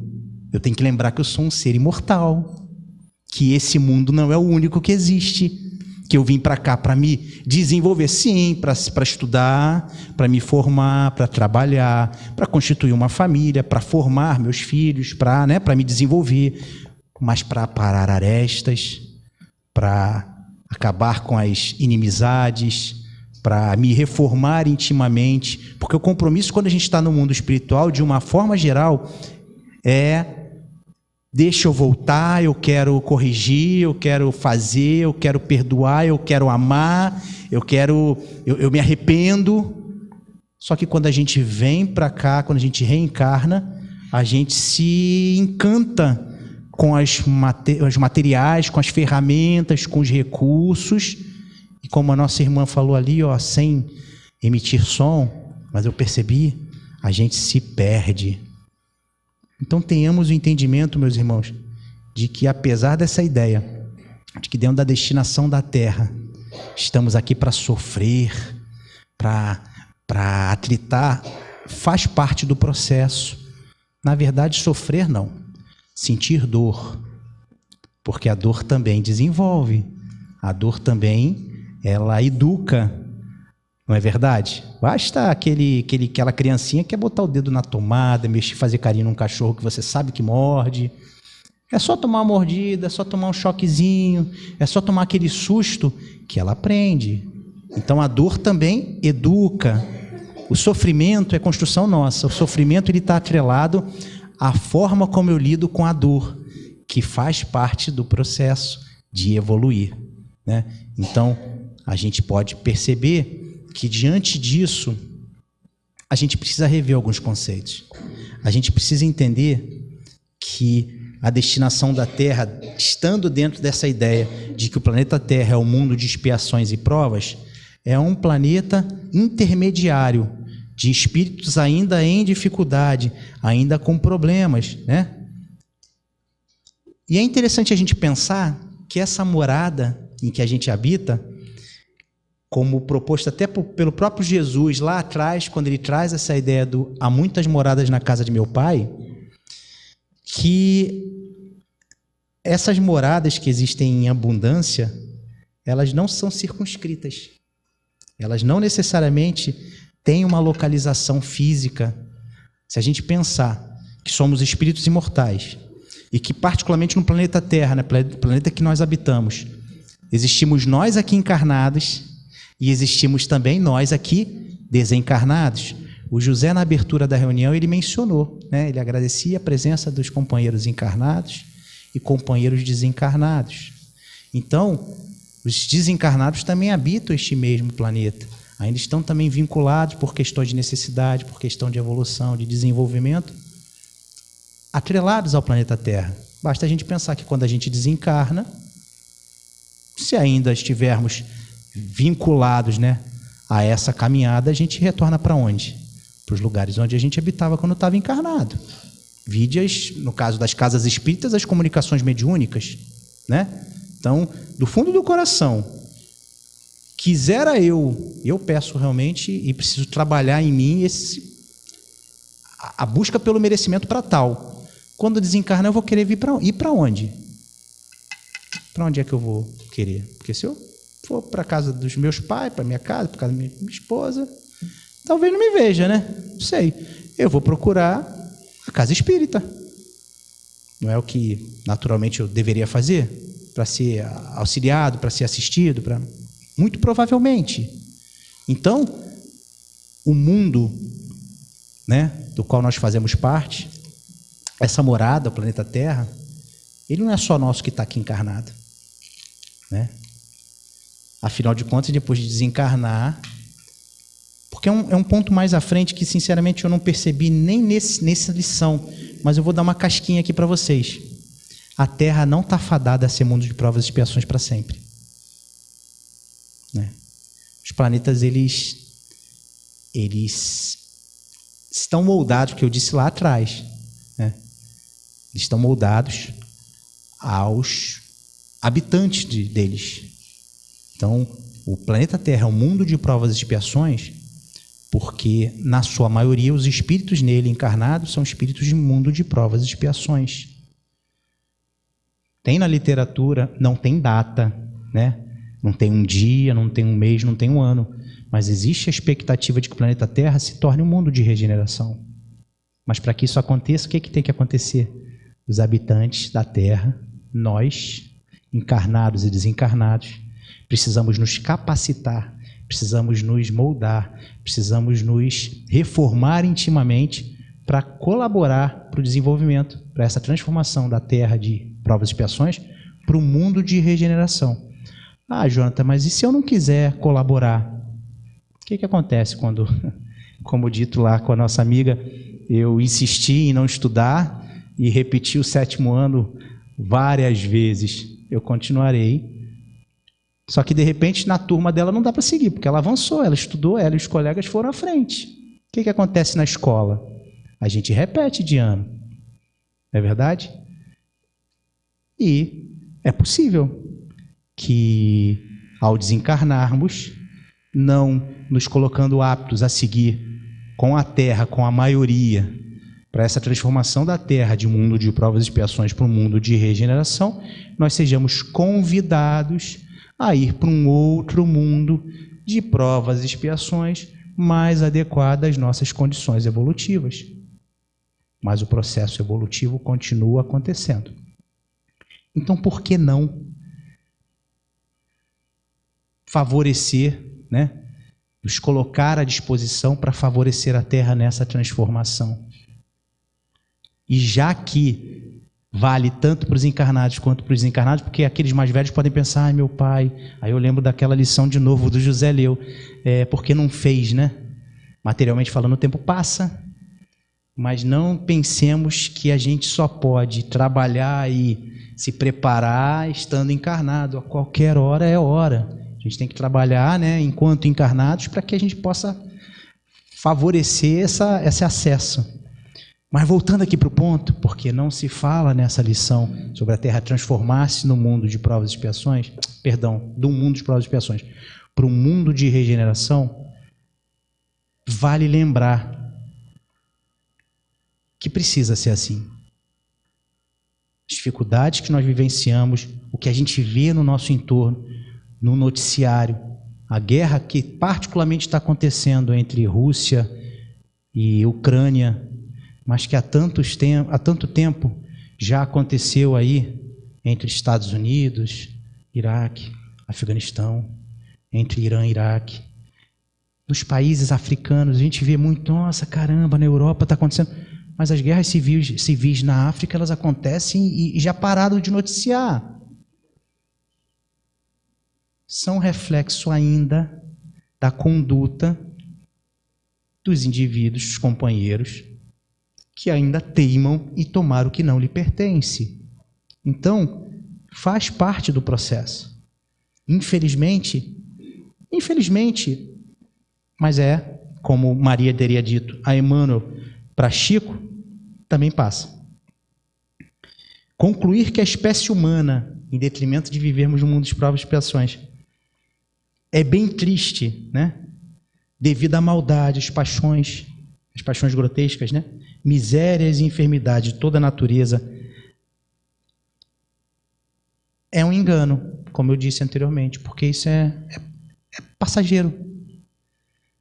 Eu tenho que lembrar que eu sou um ser imortal, que esse mundo não é o único que existe, que eu vim para cá para me desenvolver, sim, para estudar, para me formar, para trabalhar, para constituir uma família, para formar meus filhos, para me desenvolver, mas para parar arestas, para acabar com as inimizades, para me reformar intimamente, porque o compromisso, quando a gente está no mundo espiritual, de uma forma geral, deixa eu voltar, eu quero corrigir, eu quero fazer, eu quero perdoar, eu quero amar, eu me arrependo. Só que quando a gente vem para cá, quando a gente reencarna, a gente se encanta com os materiais, com as ferramentas, com os recursos, e como a nossa irmã falou ali, sem emitir som, mas eu percebi, a gente se perde. Então tenhamos o entendimento, meus irmãos, de que apesar dessa ideia, de que dentro da destinação da Terra, estamos aqui para sofrer, para atritar, faz parte do processo. Na verdade, sofrer não. Sentir dor, porque a dor também desenvolve, a dor também, ela educa, não é verdade? Basta aquela criancinha que quer botar o dedo na tomada, mexer, fazer carinho num cachorro que você sabe que morde, é só tomar uma mordida, é só tomar um choquezinho, é só tomar aquele susto que ela aprende. Então a dor também educa, o sofrimento é construção nossa, o sofrimento está atrelado a forma como eu lido com a dor, que faz parte do processo de evoluir, né? Então, a gente pode perceber que, diante disso, a gente precisa rever alguns conceitos. A gente precisa entender que a destinação da Terra, estando dentro dessa ideia de que o planeta Terra é um mundo de expiações e provas, é um planeta intermediário de espíritos ainda em dificuldade, ainda com problemas, né? E é interessante a gente pensar que essa morada em que a gente habita, como proposto até pelo próprio Jesus lá atrás, quando ele traz essa ideia do há muitas moradas na casa de meu pai, que essas moradas que existem em abundância, elas não são circunscritas. Elas não necessariamente têm uma localização física. Se a gente pensar que somos espíritos imortais e que, particularmente no planeta Terra, né, planeta que nós habitamos, existimos nós aqui encarnados e existimos também nós aqui desencarnados. O José, na abertura da reunião, ele mencionou, né, ele agradecia a presença dos companheiros encarnados e companheiros desencarnados. Então, os desencarnados também habitam este mesmo planeta. Ainda estão também vinculados por questões de necessidade, por questão de evolução, de desenvolvimento, atrelados ao planeta Terra. Basta a gente pensar que quando a gente desencarna, se ainda estivermos vinculados, né, a essa caminhada, a gente retorna para onde? Para os lugares onde a gente habitava quando estava encarnado. Vide, no caso das casas espíritas, as comunicações mediúnicas, né? Então, do fundo do coração, quisera eu peço realmente e preciso trabalhar em mim a busca pelo merecimento para tal. Quando desencarnar, eu vou querer ir para onde? Para onde é que eu vou querer? Porque se eu for para a casa dos meus pais, para minha casa, para a casa da minha esposa, talvez não me veja, né? Não sei. Eu vou procurar a casa espírita. Não é o que naturalmente eu deveria fazer? Para ser auxiliado, para ser assistido? Muito provavelmente. Então, o mundo, né, do qual nós fazemos parte, essa morada, o planeta Terra, ele não é só nosso que está aqui encarnado, né? Afinal de contas, depois de desencarnar, porque é um ponto mais à frente que, sinceramente, eu não percebi nem nessa lição, mas eu vou dar uma casquinha aqui para vocês. A Terra não está fadada a ser mundo de provas e expiações para sempre, né? Os planetas, eles estão moldados, que eu disse lá atrás, né? Eles estão moldados aos habitantes deles. Então, o planeta Terra é um mundo de provas e expiações porque, na sua maioria, os espíritos nele encarnados são espíritos de mundo de provas e expiações. Tem na literatura, não tem data, né? Não tem um dia, não tem um mês, não tem um ano, mas existe a expectativa de que o planeta Terra se torne um mundo de regeneração. Mas para que isso aconteça, o que tem que acontecer? Os habitantes da Terra, nós, encarnados e desencarnados, precisamos nos capacitar, precisamos nos moldar, precisamos nos reformar intimamente para colaborar para o desenvolvimento, para essa transformação da Terra de provas e expiações para o mundo de regeneração. Ah, Jonathan, mas e se eu não quiser colaborar? O que acontece quando, como dito lá com a nossa amiga, eu insisti em não estudar e repeti o 7º ano várias vezes? Eu continuarei. Só que, de repente, na turma dela não dá para seguir, porque ela avançou, ela estudou, ela e os colegas foram à frente. O que acontece na escola? A gente repete de ano. Não é verdade? E é possível que, ao desencarnarmos, não nos colocando aptos a seguir com a Terra, com a maioria, para essa transformação da Terra de mundo de provas e expiações para um mundo de regeneração, nós sejamos convidados a ir para um outro mundo de provas e expiações mais adequado às nossas condições evolutivas. Mas o processo evolutivo continua acontecendo. Então, por que não favorecer, né? Nos colocar à disposição para favorecer a Terra nessa transformação? E já que vale tanto para os encarnados quanto para os desencarnados, porque aqueles mais velhos podem pensar, ai, meu pai, aí eu lembro daquela lição de novo do José Leu, porque não fez, né? Materialmente falando, o tempo passa, mas não pensemos que a gente só pode trabalhar e se preparar estando encarnado, a qualquer hora é hora. A gente tem que trabalhar, né, enquanto encarnados, para que a gente possa favorecer esse acesso. Mas voltando aqui para o ponto, porque não se fala nessa lição sobre a Terra transformar-se no mundo de provas e expiações, do mundo de provas e expiações para um mundo de regeneração, vale lembrar que precisa ser assim. As dificuldades que nós vivenciamos, o que a gente vê no nosso entorno, no noticiário, a guerra que particularmente está acontecendo entre Rússia e Ucrânia, mas que há tanto tempo já aconteceu aí entre Estados Unidos, Iraque, Afeganistão, entre Irã e Iraque. Nos países africanos, a gente vê muito, nossa, caramba, na Europa está acontecendo. Mas as guerras civis na África, elas acontecem e já pararam de noticiar. São reflexo ainda da conduta dos indivíduos, dos companheiros, que ainda teimam em tomar o que não lhe pertence. Então, faz parte do processo. Infelizmente, mas como Maria teria dito a Emmanuel para Chico, também passa. Concluir que a espécie humana, em detrimento de vivermos no mundo de provas e expiações, é bem triste, né? Devido à maldade, às paixões grotescas, né? Misérias e enfermidades de toda a natureza, é um engano, como eu disse anteriormente, porque isso é passageiro.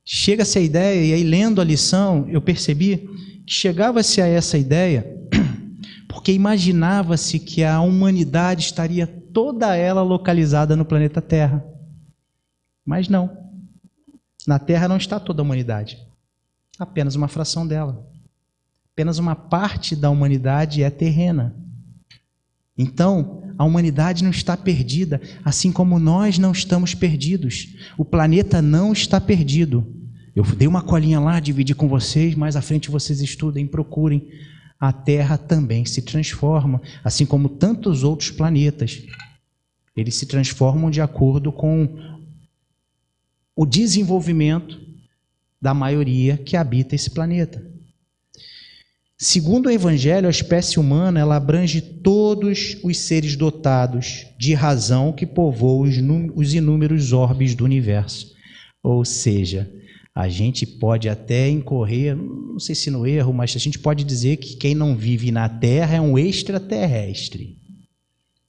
Chega-se a ideia, e aí lendo a lição, eu percebi que chegava-se a essa ideia porque imaginava-se que a humanidade estaria toda ela localizada no planeta Terra. Mas não. Na Terra não está toda a humanidade. Apenas uma fração dela. Apenas uma parte da humanidade é terrena. Então, a humanidade não está perdida, assim como nós não estamos perdidos. O planeta não está perdido. Eu dei uma colinha lá, dividi com vocês, mais à frente vocês estudem, procurem. A Terra também se transforma, assim como tantos outros planetas. Eles se transformam de acordo com o desenvolvimento da maioria que habita esse planeta. Segundo o Evangelho, a espécie humana ela abrange todos os seres dotados de razão que povoam os inúmeros orbes do universo. Ou seja, a gente pode até incorrer, não sei se no erro, mas a gente pode dizer que quem não vive na Terra é um extraterrestre.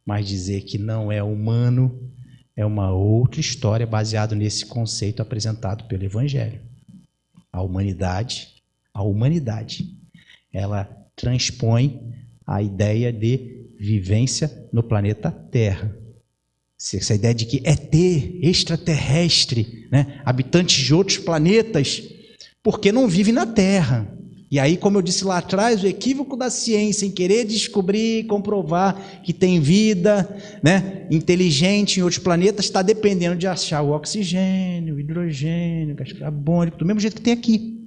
Mas dizer que não é humano é uma outra história baseada nesse conceito apresentado pelo Evangelho. A humanidade, ela transpõe a ideia de vivência no planeta Terra. Essa ideia de que ET, extraterrestre, né? Habitantes de outros planetas, porque não vive na Terra. E aí, como eu disse lá atrás, o equívoco da ciência em querer descobrir, comprovar que tem vida, né, inteligente em outros planetas, está dependendo de achar o oxigênio, o hidrogênio, o gás carbônico, do mesmo jeito que tem aqui.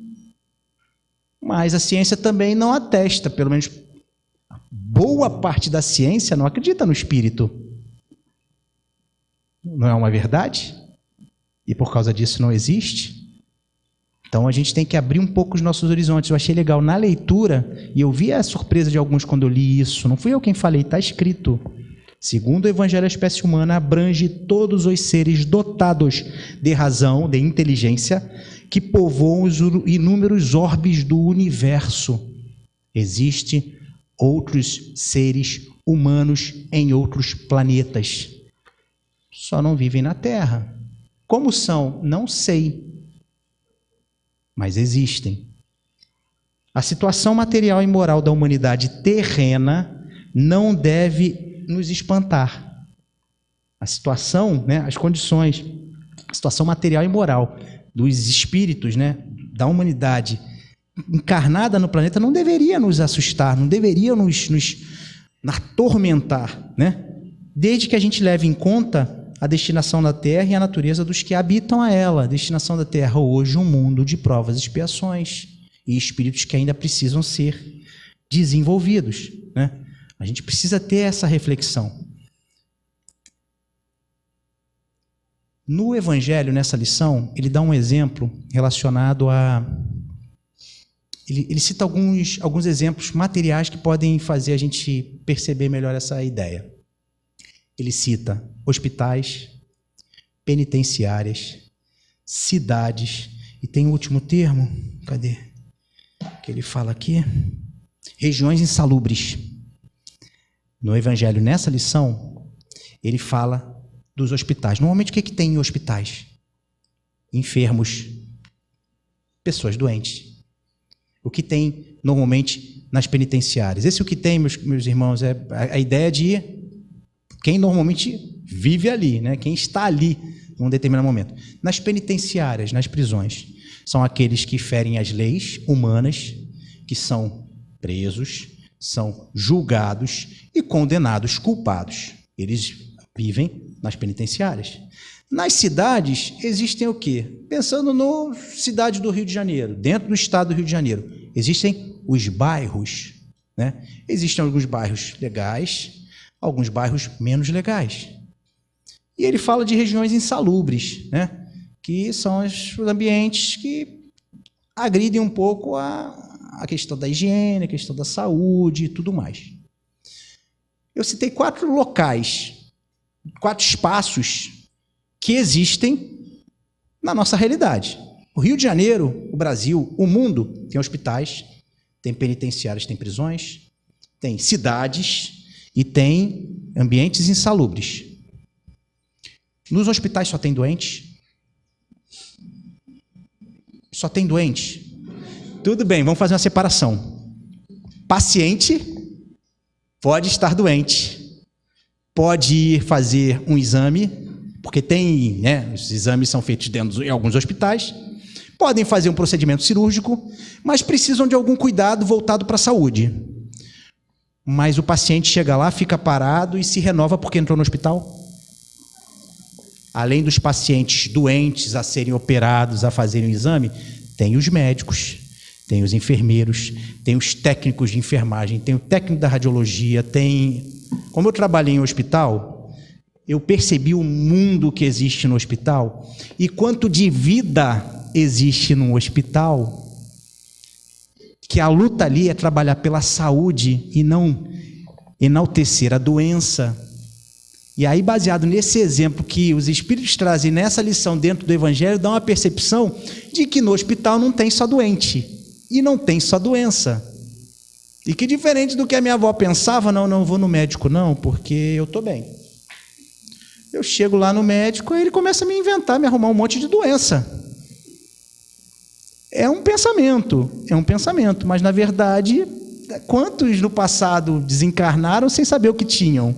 Mas a ciência também não atesta, pelo menos boa parte da ciência não acredita no espírito. Não é uma verdade? E por causa disso não existe? Então a gente tem que abrir um pouco os nossos horizontes. Eu achei legal na leitura, e eu vi a surpresa de alguns quando eu li isso. Não fui eu quem falei, está escrito. Segundo o Evangelho, a espécie humana abrange todos os seres dotados de razão, de inteligência, que povoam os inúmeros orbes do universo. Existem outros seres humanos em outros planetas. Só não vivem na Terra. Como são? Não sei. Mas existem. A situação material e moral da humanidade terrena não deve nos espantar. A situação, né, as condições, a situação material e moral dos espíritos, né, da humanidade encarnada no planeta não deveria nos assustar, não deveria nos atormentar, né? Desde que a gente leve em conta a destinação da terra e a natureza dos que habitam a ela. A destinação da terra hoje, um mundo de provas e expiações e espíritos que ainda precisam ser desenvolvidos, né? A gente precisa ter essa reflexão. No Evangelho, nessa lição, ele dá um exemplo relacionado a... Ele cita alguns exemplos materiais que podem fazer a gente perceber melhor essa ideia. Ele cita hospitais, penitenciárias, cidades, e tem o último termo, cadê? Que ele fala aqui, regiões insalubres. No Evangelho, nessa lição, ele fala dos hospitais. Normalmente, o que tem em hospitais? Enfermos, pessoas doentes. O que tem, normalmente, nas penitenciárias? Esse é o que tem, meus irmãos, é a ideia de quem normalmente vive ali, né? Quem está ali num determinado momento. Nas penitenciárias, nas prisões, são aqueles que ferem as leis humanas, que são presos, são julgados e condenados, culpados. Eles vivem nas penitenciárias. Nas cidades, existem o quê? Pensando na cidade do Rio de Janeiro, dentro do estado do Rio de Janeiro, existem os bairros, né? Existem alguns bairros legais, alguns bairros menos legais. E ele fala de regiões insalubres, né? Que são os ambientes que agridem um pouco a questão da higiene, a questão da saúde e tudo mais. Eu citei 4 locais, 4 espaços que existem na nossa realidade. O Rio de Janeiro, o Brasil, o mundo tem hospitais, tem penitenciárias, tem prisões, tem cidades e tem ambientes insalubres. Nos hospitais só tem doentes? Só tem doentes? Tudo bem, vamos fazer uma separação. Paciente pode estar doente, pode ir fazer um exame, porque tem, né, os exames são feitos em alguns hospitais, podem fazer um procedimento cirúrgico, mas precisam de algum cuidado voltado para a saúde. Mas o paciente chega lá, fica parado e se renova porque entrou no hospital? Além dos pacientes doentes a serem operados, a fazerem o exame, tem os médicos, tem os enfermeiros, tem os técnicos de enfermagem, tem o técnico da radiologia, tem... Como eu trabalhei em hospital, eu percebi o mundo que existe no hospital e quanto de vida existe no hospital, que a luta ali é trabalhar pela saúde e não enaltecer a doença. E aí, baseado nesse exemplo que os Espíritos trazem nessa lição dentro do Evangelho, dá uma percepção de que no hospital não tem só doente e não tem só doença. E que diferente do que a minha avó pensava, não vou no médico não, porque eu estou bem. Eu chego lá no médico e ele começa a me inventar, me arrumar um monte de doença. É um pensamento, mas na verdade, quantos no passado desencarnaram sem saber o que tinham?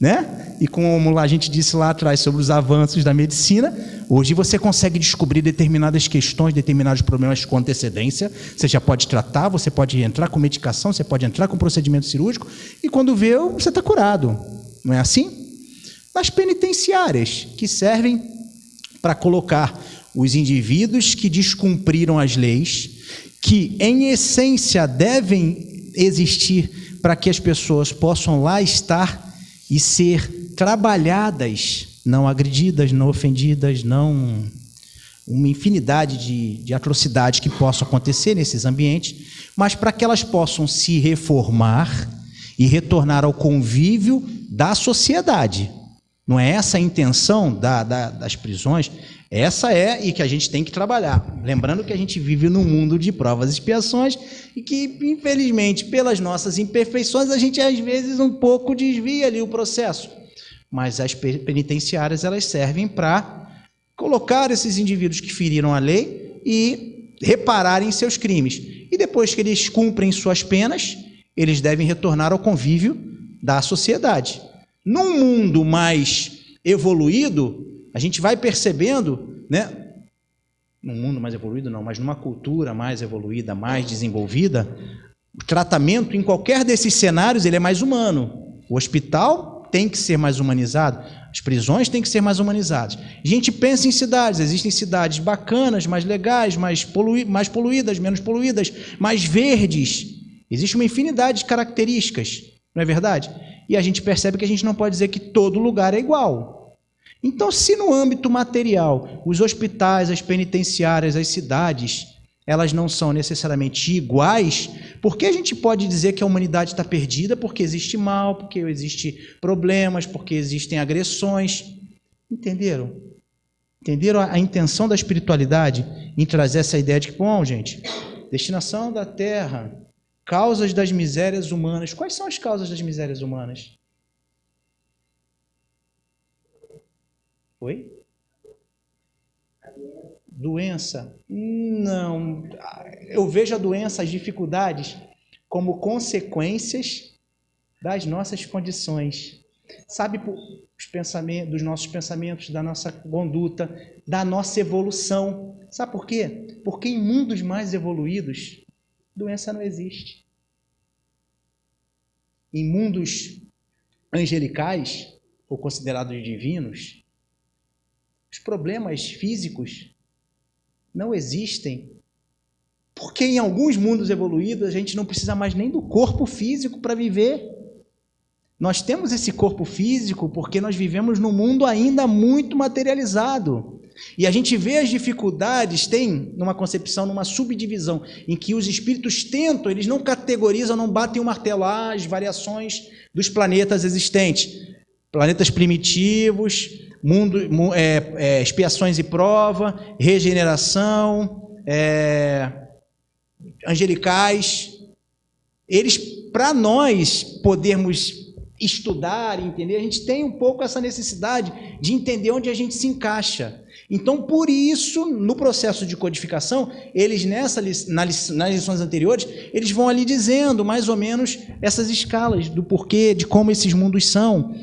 Né? E como a gente disse lá atrás sobre os avanços da medicina, hoje você consegue descobrir determinadas questões, determinados problemas com antecedência, você já pode tratar, você pode entrar com medicação, você pode entrar com procedimento cirúrgico, e quando vê, você está curado. Não é assim? Nas penitenciárias, que servem para colocar os indivíduos que descumpriram as leis, que em essência devem existir para que as pessoas possam lá estar e ser trabalhadas, não agredidas, não ofendidas, não uma infinidade de atrocidades que possam acontecer nesses ambientes, mas para que elas possam se reformar e retornar ao convívio da sociedade. Não é essa a intenção das prisões? Essa é, e que a gente tem que trabalhar. Lembrando que a gente vive num mundo de provas e expiações e que, infelizmente, pelas nossas imperfeições, a gente às vezes um pouco desvia ali o processo. Mas as penitenciárias, elas servem para colocar esses indivíduos que feriram a lei e repararem seus crimes. E depois que eles cumprem suas penas, eles devem retornar ao convívio da sociedade. Num mundo mais evoluído, a gente vai percebendo, né? Num mundo mais evoluído não, mas numa cultura mais evoluída, mais desenvolvida, O tratamento em qualquer desses cenários ele é mais humano. O hospital tem que ser mais humanizado. As prisões têm que ser mais humanizadas. A gente pensa em cidades. Existem cidades bacanas, mais legais, mais poluídas, menos poluídas, mais verdes. Existe uma infinidade de características, não é verdade? E a gente percebe que a gente não pode dizer que todo lugar é igual. Então, se no âmbito material, os hospitais, as penitenciárias, as cidades, elas não são necessariamente iguais, por que a gente pode dizer que a humanidade está perdida? Porque existe mal, porque existem problemas, porque existem agressões. Entenderam? Entenderam a intenção da espiritualidade em trazer essa ideia de que, bom, gente, destinação da Terra, causas das misérias humanas. Quais são as causas das misérias humanas? Oi? Doença? Não. Eu vejo a doença, as dificuldades, como consequências das nossas condições. Sabe, os pensamentos, dos nossos pensamentos, da nossa conduta, da nossa evolução. Sabe por quê? Porque em mundos mais evoluídos, doença não existe. Em mundos angelicais, ou considerados divinos, os problemas físicos não existem, porque em alguns mundos evoluídos a gente não precisa mais nem do corpo físico para viver. Nós temos esse corpo físico porque nós vivemos num mundo ainda muito materializado. E a gente vê as dificuldades, tem numa concepção, numa subdivisão, em que os espíritos tentam, eles não categorizam, não batem o martelo, as variações dos planetas existentes. Planetas primitivos, expiações e prova, regeneração, angelicais. Eles, para nós podermos estudar, entender, a gente tem um pouco essa necessidade de entender onde a gente se encaixa. Então, por isso, no processo de codificação, eles nas lições anteriores, eles vão ali dizendo mais ou menos essas escalas do porquê, de como esses mundos são.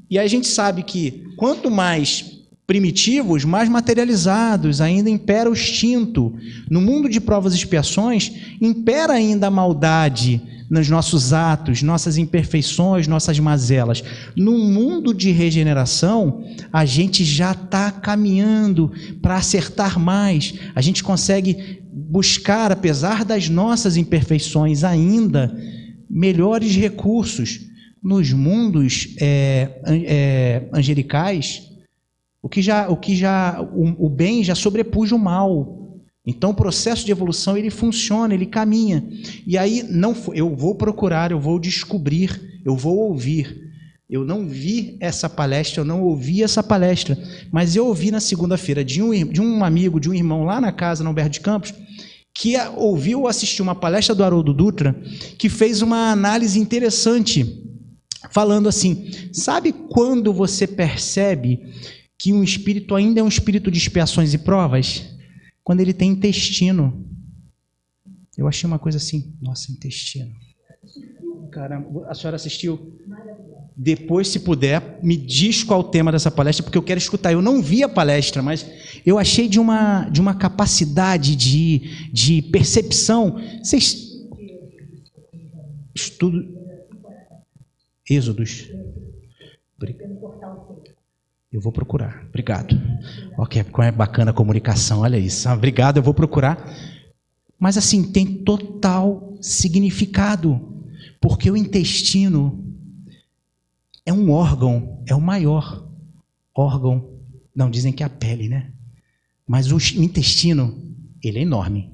E aí a gente sabe que quanto mais primitivos, mais materializados, ainda impera o instinto. No mundo de provas e expiações, impera ainda a maldade nos nossos atos, nossas imperfeições, nossas mazelas. No mundo de regeneração, a gente já está caminhando para acertar mais. A gente consegue buscar, apesar das nossas imperfeições ainda, melhores recursos. Nos mundos angelicais, o bem já sobrepuja o mal. Então o processo de evolução ele funciona, ele caminha. E aí eu vou procurar, eu vou descobrir, eu vou ouvir. Eu não vi essa palestra, eu não ouvi essa palestra, mas eu ouvi na segunda-feira de um amigo, de um irmão lá na casa, no Alberto de Campos, que ouviu assistir uma palestra do Haroldo Dutra, que fez uma análise interessante, falando assim, sabe quando você percebe que um espírito ainda é um espírito de expiações e provas? Quando ele tem intestino. Eu achei uma coisa assim, nossa, intestino. Caramba, a senhora assistiu? Depois, se puder, me diz qual o tema dessa palestra, porque eu quero escutar. Eu não vi a palestra, mas eu achei de uma capacidade de percepção. Vocês... Estudo... Êxodos. Eu vou procurar. Obrigado. Ok, como é bacana a comunicação, olha isso. Obrigado, eu vou procurar. Mas assim, tem total significado, porque o intestino é um órgão, é o maior órgão. Não, dizem que é a pele, né? Mas o intestino, ele é enorme.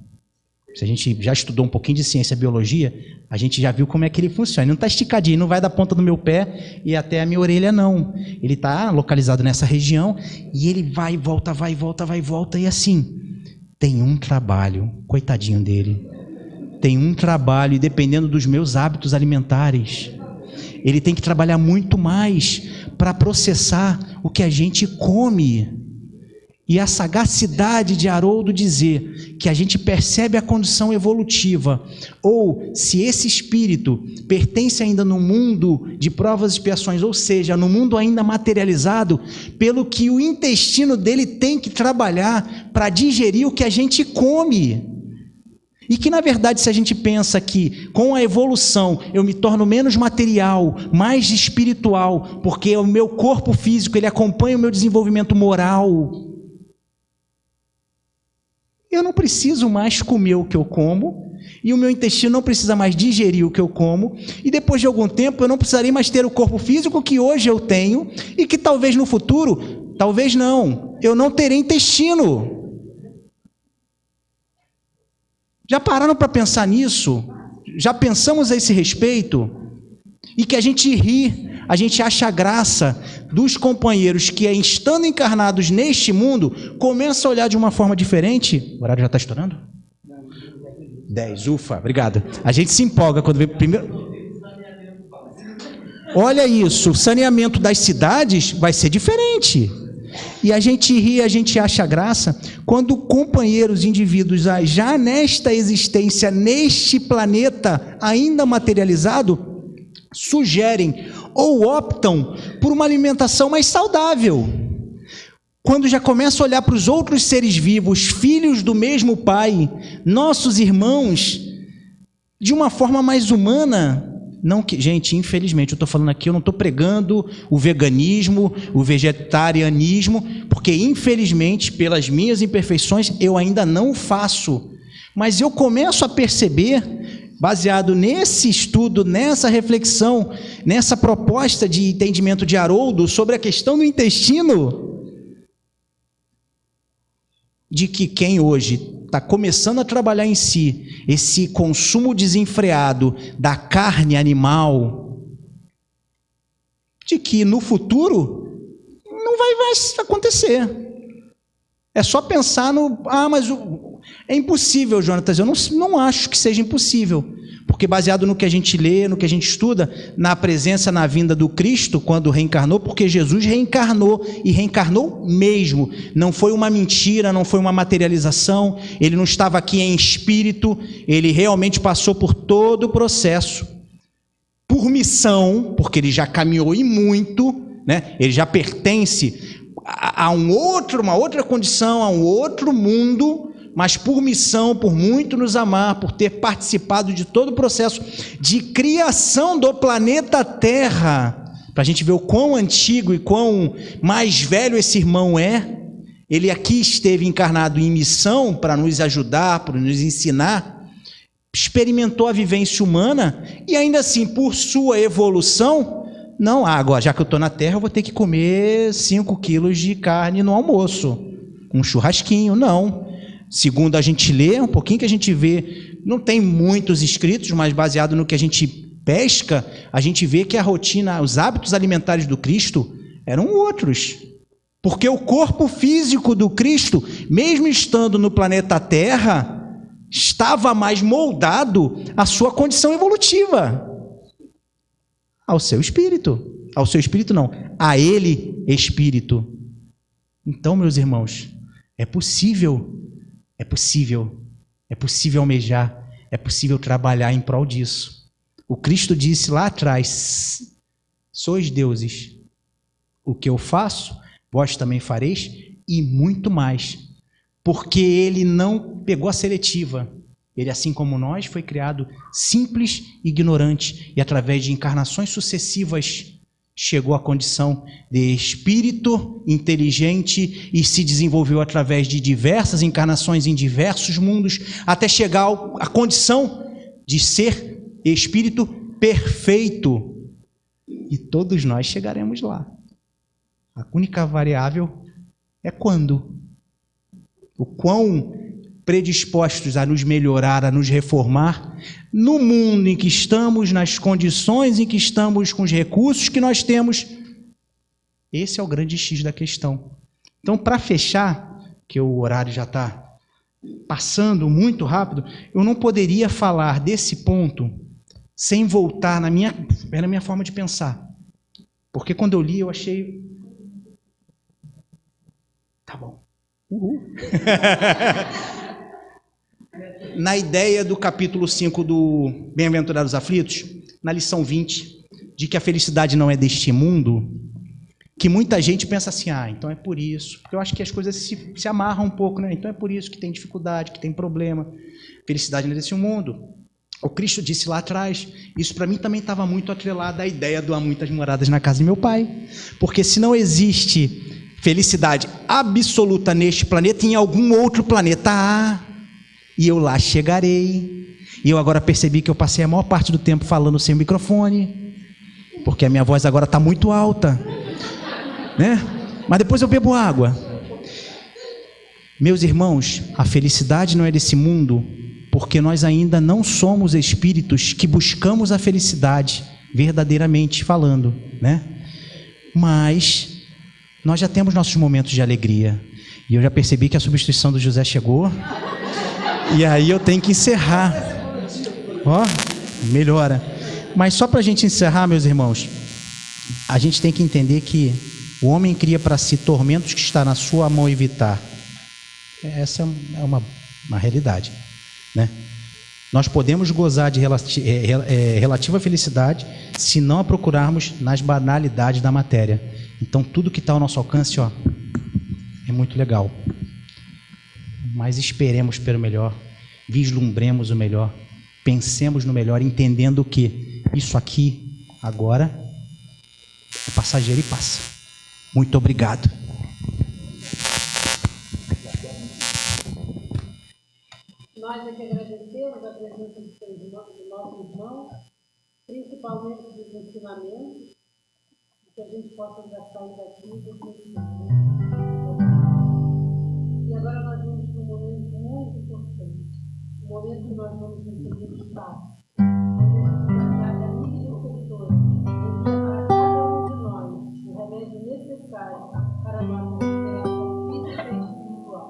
Se a gente já estudou um pouquinho de ciência e biologia, a gente já viu como é que ele funciona. Ele não está esticadinho, não vai da ponta do meu pé e até a minha orelha, não. Ele está localizado nessa região e ele vai e volta, vai e volta, vai e volta. E assim, tem um trabalho, coitadinho dele, tem um trabalho, e dependendo dos meus hábitos alimentares, ele tem que trabalhar muito mais para processar o que a gente come. E a sagacidade de Haroldo dizer que a gente percebe a condição evolutiva, ou se esse espírito pertence ainda no mundo de provas e expiações, ou seja, no mundo ainda materializado, pelo que o intestino dele tem que trabalhar para digerir o que a gente come. E que, na verdade, se a gente pensa que com a evolução eu me torno menos material, mais espiritual, porque o meu corpo físico ele acompanha o meu desenvolvimento moral, eu não preciso mais comer o que eu como, e o meu intestino não precisa mais digerir o que eu como, e depois de algum tempo eu não precisarei mais ter o corpo físico que hoje eu tenho, e que talvez no futuro, talvez não, eu não terei intestino. Já pararam para pensar nisso? Já pensamos a esse respeito? E que a gente ri, a gente acha graça dos companheiros que, estando encarnados neste mundo, começam a olhar de uma forma diferente. O horário já está estourando? 10, ufa, obrigado. A gente se empolga quando vê primeiro. Olha isso, o saneamento das cidades vai ser diferente. E a gente ri, a gente acha graça quando companheiros, indivíduos já nesta existência, neste planeta ainda materializado, sugerem ou optam por uma alimentação mais saudável. Quando já começa a olhar para os outros seres vivos, filhos do mesmo Pai, nossos irmãos, de uma forma mais humana. Não que, gente, infelizmente, eu estou falando aqui, eu não estou pregando o veganismo, o vegetarianismo, porque infelizmente, pelas minhas imperfeições, eu ainda não faço. Mas eu começo a perceber, baseado nesse estudo, nessa reflexão, nessa proposta de entendimento de Haroldo sobre a questão do intestino, de que quem hoje está começando a trabalhar em si esse consumo desenfreado da carne animal, de que no futuro não vai acontecer. É só pensar no... mas é impossível, Jonatas. Eu não acho que seja impossível. Porque baseado no que a gente lê, no que a gente estuda, na presença, na vinda do Cristo, quando reencarnou, porque Jesus reencarnou, e reencarnou mesmo. Não foi uma mentira, não foi uma materialização, ele não estava aqui em espírito, ele realmente passou por todo o processo, por missão, porque ele já caminhou e muito, né? Ele já pertence a uma outra condição, a um outro mundo, mas por missão, por muito nos amar, por ter participado de todo o processo de criação do planeta Terra, para a gente ver o quão antigo e quão mais velho esse irmão é. Ele aqui esteve encarnado em missão para nos ajudar, para nos ensinar, experimentou a vivência humana e ainda assim, por sua evolução, não, agora já que eu estou na Terra, eu vou ter que comer 5 quilos de carne no almoço, um churrasquinho, não. Segundo a gente lê, um pouquinho que a gente vê, não tem muitos escritos, mas baseado no que a gente pesca, a gente vê que a rotina, os hábitos alimentares do Cristo eram outros. Porque o corpo físico do Cristo, mesmo estando no planeta Terra, estava mais moldado à sua condição evolutiva, ao seu espírito. Ao seu espírito não, a ele espírito. Então, meus irmãos, é possível almejar, é possível trabalhar em prol disso. O Cristo disse lá atrás: sois deuses, o que eu faço, vós também fareis, e muito mais. Porque ele não pegou a seletiva. Ele, assim como nós, foi criado simples e ignorante, e através de encarnações sucessivas chegou à condição de espírito inteligente e se desenvolveu através de diversas encarnações em diversos mundos, até chegar à condição de ser espírito perfeito. E todos nós chegaremos lá. A única variável é quando. O quão predispostos a nos melhorar, a nos reformar, no mundo em que estamos, nas condições em que estamos, com os recursos que nós temos. Esse é o grande X da questão. Então, para fechar, que o horário já está passando muito rápido, eu não poderia falar desse ponto sem voltar na minha forma de pensar. Porque quando eu li, eu achei... Tá bom. Uhul. Na ideia do capítulo 5 do Bem-aventurados aflitos, na lição 20, de que a felicidade não é deste mundo, que muita gente pensa assim, então é por isso. Porque eu acho que as coisas se amarram um pouco, né? Então é por isso que tem dificuldade, que tem problema. Felicidade não é desse mundo. O Cristo disse lá atrás, isso para mim também estava muito atrelado à ideia do há muitas moradas na casa de meu pai. Porque se não existe felicidade absoluta neste planeta, em algum outro planeta há. E eu lá chegarei. E eu agora percebi que eu passei a maior parte do tempo falando sem microfone, porque a minha voz agora está muito alta, né? Mas depois eu bebo água. Meus irmãos, a felicidade não é desse mundo, porque nós ainda não somos espíritos que buscamos a felicidade, verdadeiramente falando, né? Mas nós já temos nossos momentos de alegria. E eu já percebi que a substituição do José chegou. E aí eu tenho que encerrar. Ó, melhora. Mas só para a gente encerrar, meus irmãos, a gente tem que entender que o homem cria para si tormentos que está na sua mão evitar. Essa é uma realidade, né? Nós podemos gozar de relativa felicidade se não a procurarmos nas banalidades da matéria. Então tudo que está ao nosso alcance, é muito legal. Mas esperemos pelo melhor, vislumbremos o melhor, pensemos no melhor, entendendo que isso aqui agora é passageiro e passa. Muito obrigado. Nós é que agradecemos a presença do nosso irmão, principalmente dos ensinamentos, que a gente possa já sair daqui e agora nós vamos para um momento muito importante, um momento que nós vamos receber os passos, de amigos e seguidores, para cada um de nós o remédio necessário para a nossa recuperação física e espiritual.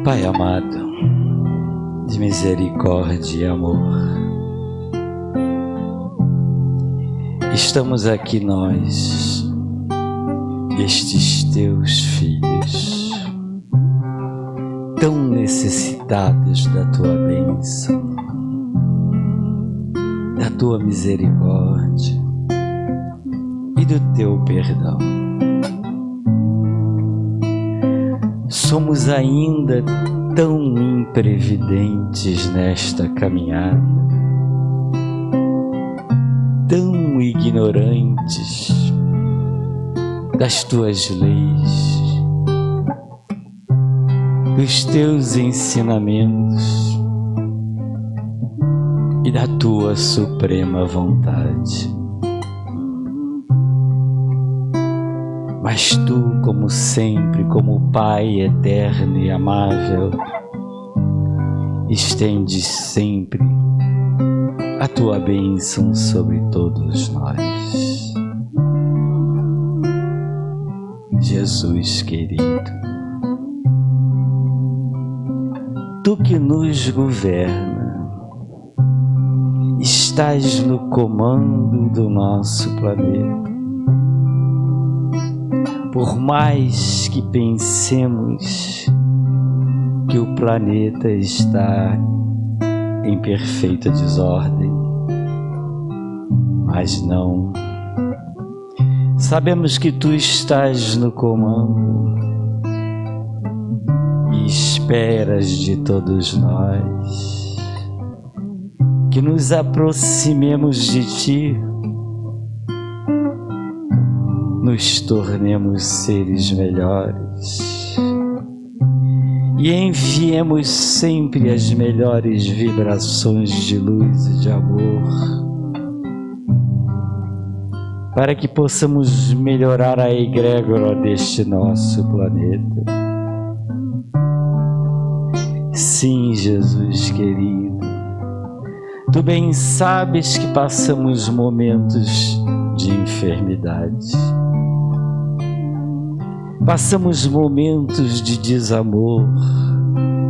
Pai amado, de misericórdia e amor, estamos aqui nós, estes teus filhos, tão necessitados da tua bênção, da tua misericórdia e do teu perdão. Somos ainda tão imprevidentes nesta caminhada, tão ignorantes das tuas leis, dos teus ensinamentos e da tua suprema vontade. Mas tu, como sempre, como Pai eterno e amável, estendes sempre a tua bênção sobre todos nós. Jesus querido, tu que nos governa, estás no comando do nosso planeta. Por mais que pensemos que o planeta está em perfeita desordem, mas não. Sabemos que tu estás no comando e esperas de todos nós que nos aproximemos de ti, nos tornemos seres melhores e enviemos sempre as melhores vibrações de luz e de amor, para que possamos melhorar a egrégora deste nosso planeta. Sim, Jesus querido, tu bem sabes que passamos momentos de enfermidade. Passamos momentos de desamor,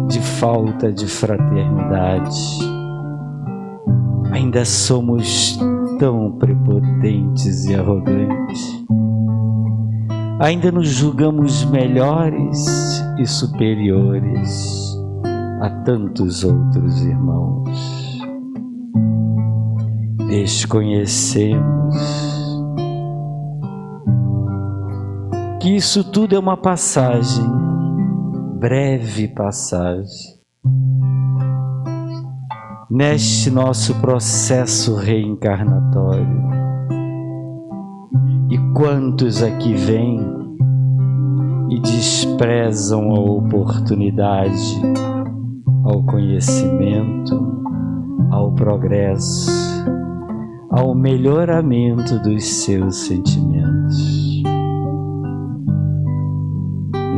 de falta de fraternidade. Ainda somos tão prepotentes e arrogantes. Ainda nos julgamos melhores e superiores a tantos outros irmãos. Desconhecemos que isso tudo é uma passagem, breve passagem, neste nosso processo reencarnatório. E quantos aqui vêm e desprezam a oportunidade ao conhecimento, ao progresso, ao melhoramento dos seus sentimentos.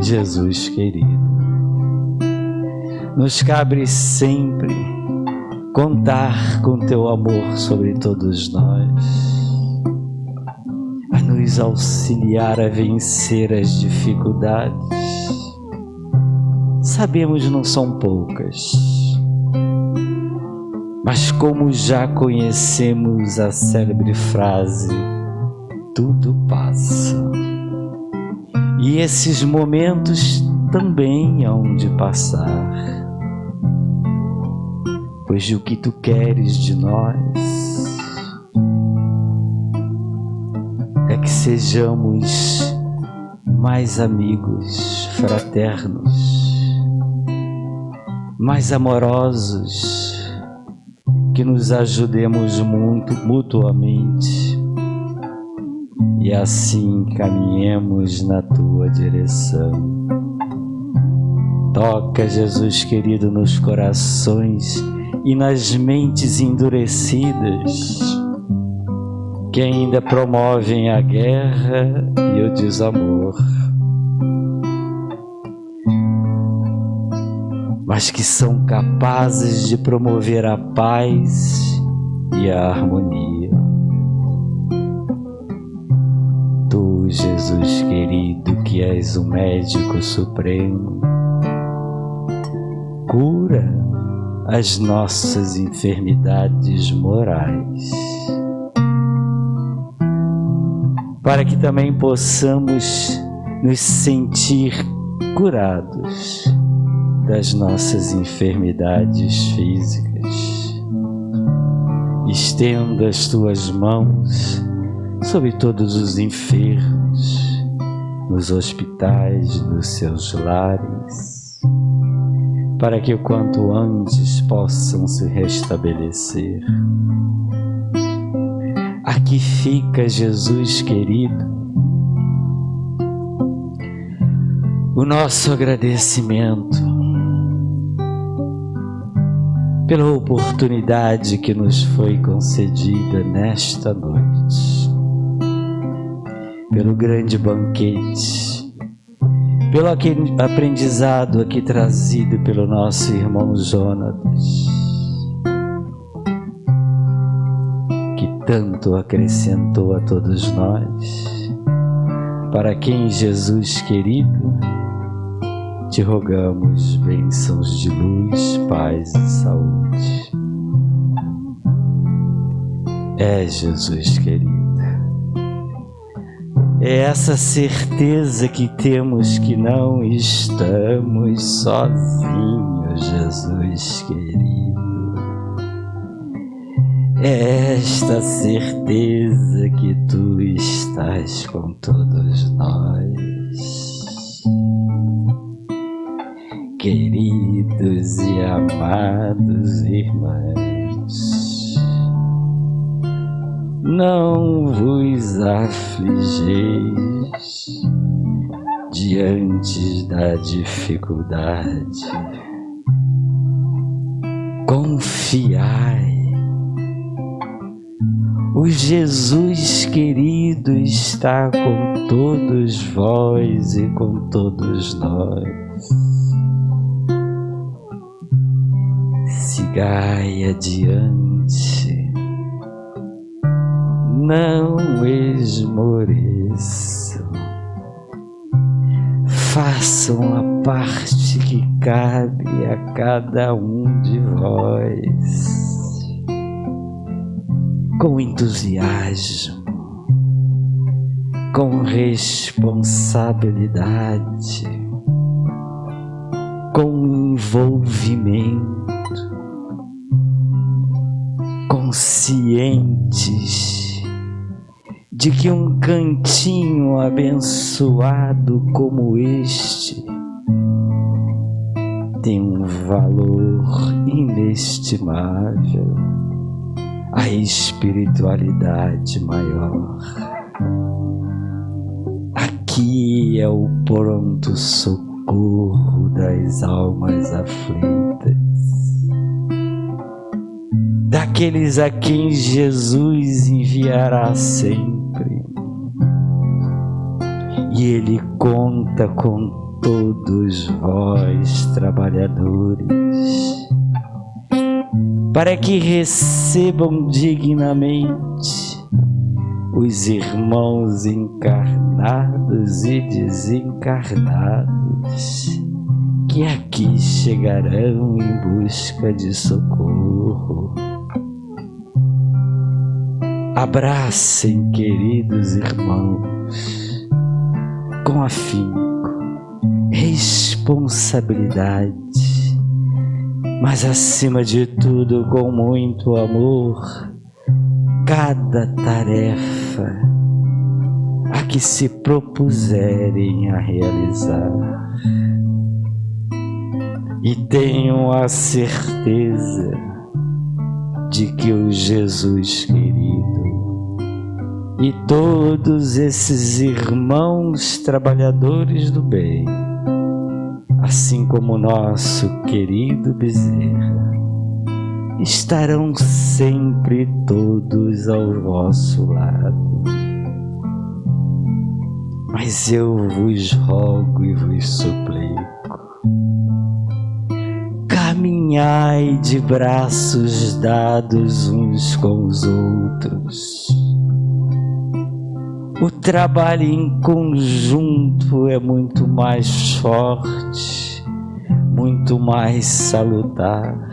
Jesus querido, nos cabe sempre contar com teu amor sobre todos nós, a nos auxiliar a vencer as dificuldades. Sabemos não são poucas, mas como já conhecemos a célebre frase, tudo passa. E esses momentos também hão de passar, pois o que tu queres de nós é que sejamos mais amigos, fraternos, mais amorosos, que nos ajudemos muito mutuamente e assim caminhemos na tua direção. Toca, Jesus querido, nos corações e nas mentes endurecidas que ainda promovem a guerra e o desamor, mas que são capazes de promover a paz e a harmonia. Tu, Jesus querido, que és o médico supremo, cura as nossas enfermidades morais, para que também possamos nos sentir curados das nossas enfermidades físicas. Estenda as tuas mãos sobre todos os enfermos, nos hospitais, nos seus lares. para que o quanto antes possam se restabelecer. Aqui fica, Jesus querido, o nosso agradecimento pela oportunidade que nos foi concedida nesta noite, pelo grande banquete, pelo aprendizado aqui trazido pelo nosso irmão Jonatas, que tanto acrescentou a todos nós, para quem, Jesus querido, te rogamos bênçãos de luz, paz e saúde. Jesus querido, é essa certeza que temos que não estamos sozinhos, Jesus querido. É esta certeza que tu estás com todos nós. Queridos e amados irmãos, não vos afligeis diante da dificuldade. Confiai. O Jesus querido está com todos vós e com todos nós. Sigai adiante, não esmoreçam, façam a parte que cabe a cada um de vós, com entusiasmo, com responsabilidade, com envolvimento, conscientes de que um cantinho abençoado como este tem um valor inestimável, a espiritualidade maior. Aqui é o pronto socorro das almas aflitas, daqueles a quem Jesus enviará sempre, e Ele conta com todos vós, trabalhadores, para que recebam dignamente os irmãos encarnados e desencarnados, que aqui chegarão em busca de socorro. Abracem, queridos irmãos, com afinco, responsabilidade, mas acima de tudo com muito amor, cada tarefa a que se propuserem a realizar. E tenham a certeza de que o Jesus querido e todos esses irmãos trabalhadores do bem, assim como o nosso querido Bezerra, estarão sempre todos ao vosso lado. Mas eu vos rogo e vos suplico, caminhai de braços dados uns com os outros. O trabalho em conjunto é muito mais forte, muito mais salutar.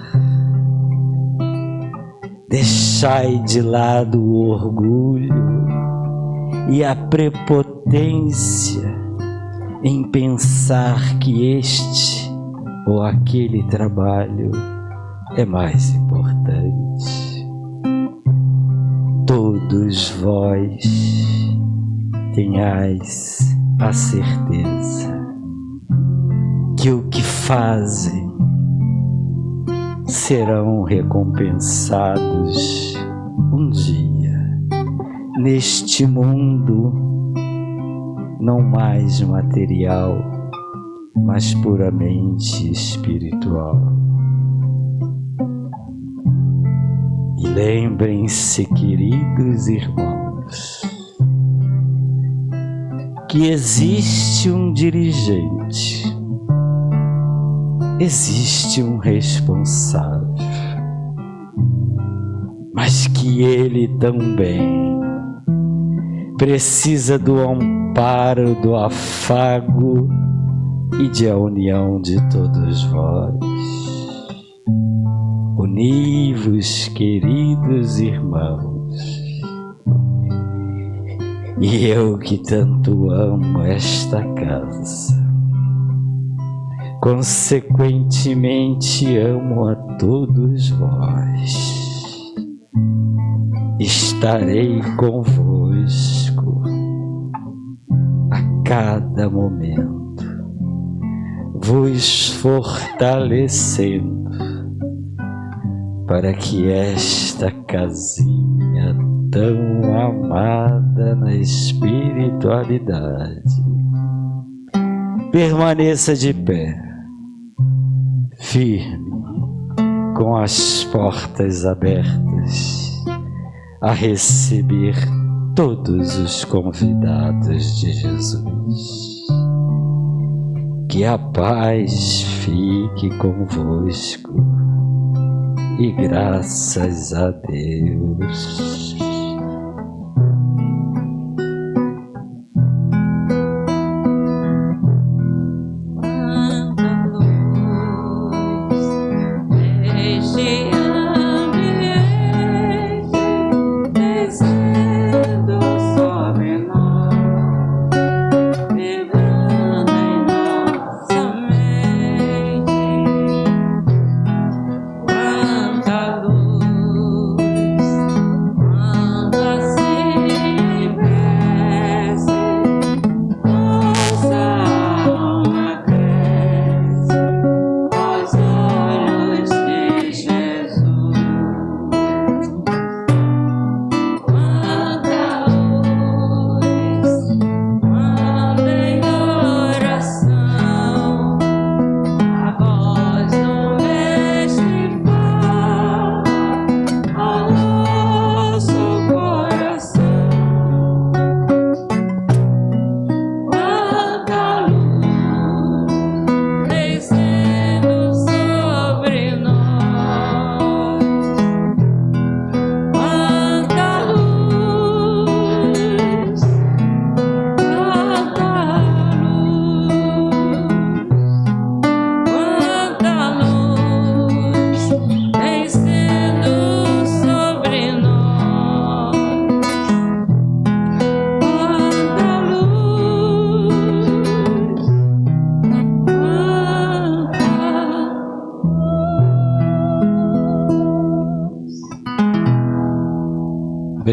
Deixai de lado o orgulho e a prepotência em pensar que este ou aquele trabalho é mais importante. Todos vós tenhais a certeza que o que fazem serão recompensados um dia neste mundo não mais material, mas puramente espiritual. E lembrem-se, queridos irmãos, que existe um dirigente, existe um responsável, mas que ele também precisa do amparo, do afago e de a união de todos vós. Uni-vos, queridos irmãos, e eu que tanto amo esta casa, consequentemente amo a todos vós. Estarei convosco a cada momento, vos fortalecendo para que esta casinha tão amada na espiritualidade permaneça de pé, firme, com as portas abertas a receber todos os convidados de Jesus. Que a paz fique convosco e graças a Deus.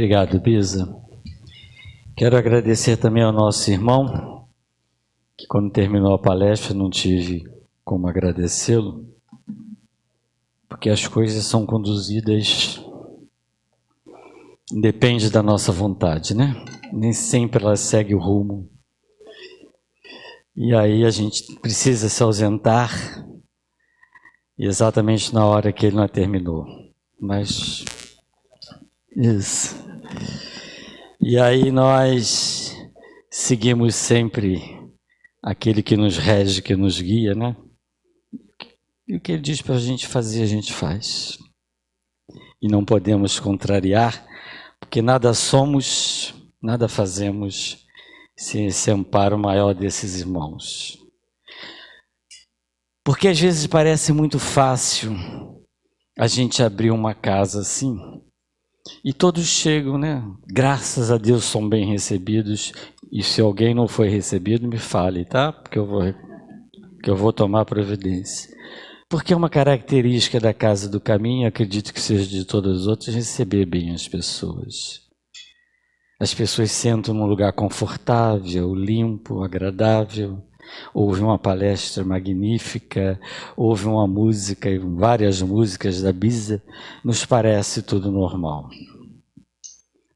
Obrigado, Bisa. Quero agradecer também ao nosso irmão, que quando terminou a palestra não tive como agradecê-lo, porque as coisas são conduzidas, depende da nossa vontade, né? Nem sempre ela segue o rumo. E aí a gente precisa se ausentar exatamente na hora que ele não terminou. Mas isso. E aí nós seguimos sempre aquele que nos rege, que nos guia, né? E o que ele diz para a gente fazer, a gente faz. E não podemos contrariar, porque nada somos, nada fazemos sem esse amparo maior desses irmãos. Porque às vezes parece muito fácil a gente abrir uma casa assim, e todos chegam, né? Graças a Deus são bem recebidos. E se alguém não foi recebido, me fale, tá? Porque eu vou tomar providência. Porque é uma característica da Casa do Caminho, acredito que seja de todas as outras, receber bem as pessoas. As pessoas sentam num lugar confortável, limpo, agradável. houve uma palestra magnífica, houve uma música e várias músicas da Bisa, nos parece tudo normal.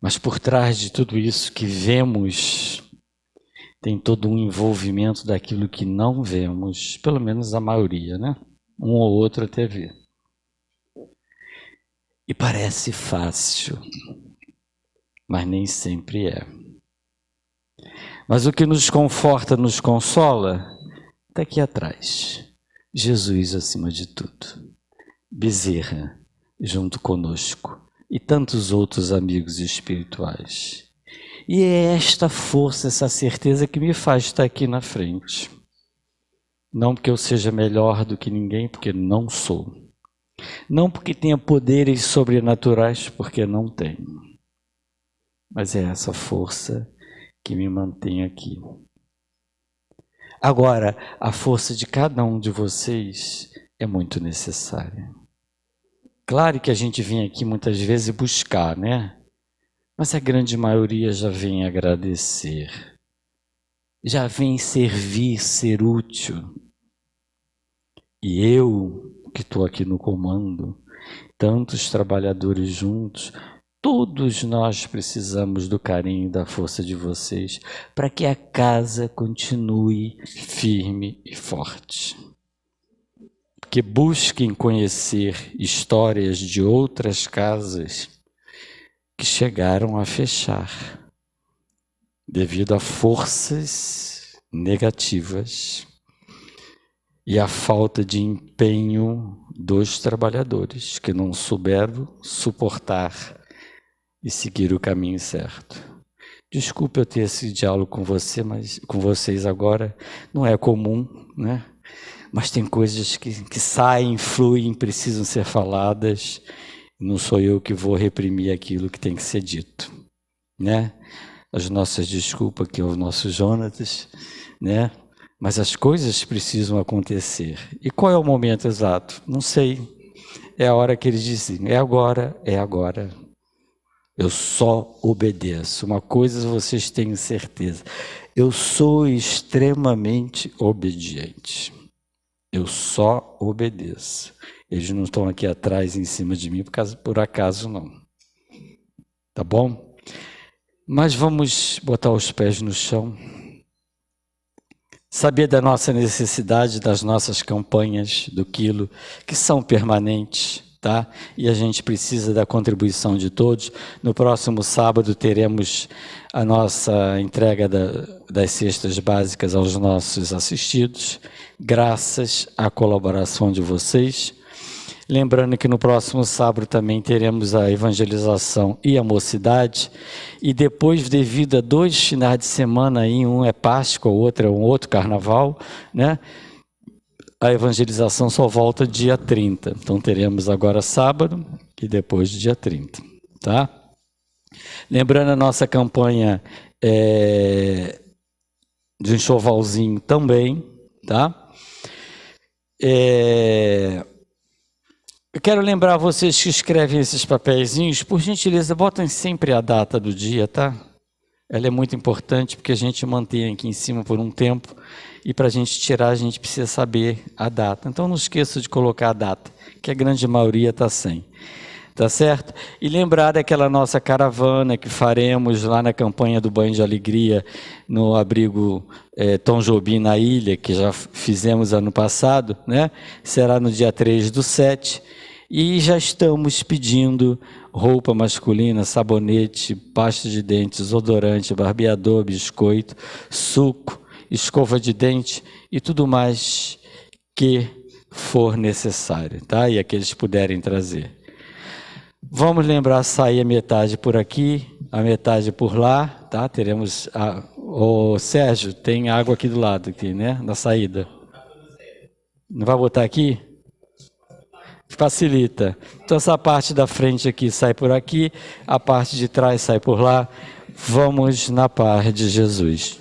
Mas por trás de tudo isso que vemos, tem todo um envolvimento daquilo que não vemos, pelo menos a maioria, né? Um ou outro até vê. E parece fácil, mas nem sempre é. Mas o que nos conforta, nos consola, está aqui atrás. Jesus acima de tudo. Bezerra, junto conosco. E tantos outros amigos espirituais. E é esta força, essa certeza que me faz estar aqui na frente. Não porque eu seja melhor do que ninguém, porque não sou. Não porque tenha poderes sobrenaturais, porque não tenho. Mas é essa força que me mantém aqui. Agora, a força de cada um de vocês é muito necessária. Claro que a gente vem aqui muitas vezes buscar, né? Mas a grande maioria já vem agradecer. Já vem servir, ser útil. E eu, que estou aqui no comando, tantos trabalhadores juntos, todos nós precisamos do carinho e da força de vocês para que a casa continue firme e forte. Que busquem conhecer histórias de outras casas que chegaram a fechar devido a forças negativas e a falta de empenho dos trabalhadores que não souberam suportar e seguir o caminho certo. Desculpe eu ter esse diálogo com você, mas com vocês agora não é comum, né? Mas tem coisas que saem, fluem, precisam ser faladas. Não sou eu que vou reprimir aquilo que tem que ser dito, né? As nossas desculpas, que é o nosso Jonatas, né? Mas as coisas precisam acontecer. E qual é o momento exato? Não sei. É a hora que eles dizem, é agora, é agora. Eu só obedeço. Uma coisa vocês tenham certeza. Eu sou extremamente obediente. Eu só obedeço. Eles não estão aqui atrás, em cima de mim, por acaso não. Tá bom? Mas vamos botar os pés no chão. Saber da nossa necessidade, das nossas campanhas do quilo, que são permanentes, tá? E a gente precisa da contribuição de todos. No próximo sábado teremos a nossa entrega das cestas básicas aos nossos assistidos, graças à colaboração de vocês. Lembrando que no próximo sábado também teremos a evangelização e a mocidade. E depois, devido a 2 finais de semana, aí, um é Páscoa, o outro é um outro carnaval, né? A evangelização só volta dia 30. Então teremos agora sábado e depois dia 30, tá? Lembrando a nossa campanha de enxovalzinho também, tá? Eu quero lembrar vocês que escrevem esses papeizinhos, por gentileza, botem sempre a data do dia, tá? Ela é muito importante porque a gente mantém aqui em cima por um tempo e para a gente tirar a gente precisa saber a data. Então não esqueça de colocar a data, que a grande maioria está sem. Tá certo? E lembrar daquela nossa caravana que faremos lá na campanha do Banho de Alegria, no abrigo Tom Jobim na ilha, que já fizemos ano passado, né? Será no dia 3/7. E já estamos pedindo roupa masculina, sabonete, pasta de dentes, desodorante, barbeador, biscoito, suco, escova de dente e tudo mais que for necessário, tá? E aqueles puderem trazer. Vamos lembrar, sair a metade por aqui, a metade por lá, tá? Teremos o Sérgio, tem água aqui do lado, aqui, né? Na saída. Não vai botar aqui? Facilita. Então essa parte da frente aqui sai por aqui, a parte de trás sai por lá. Vamos na paz de Jesus.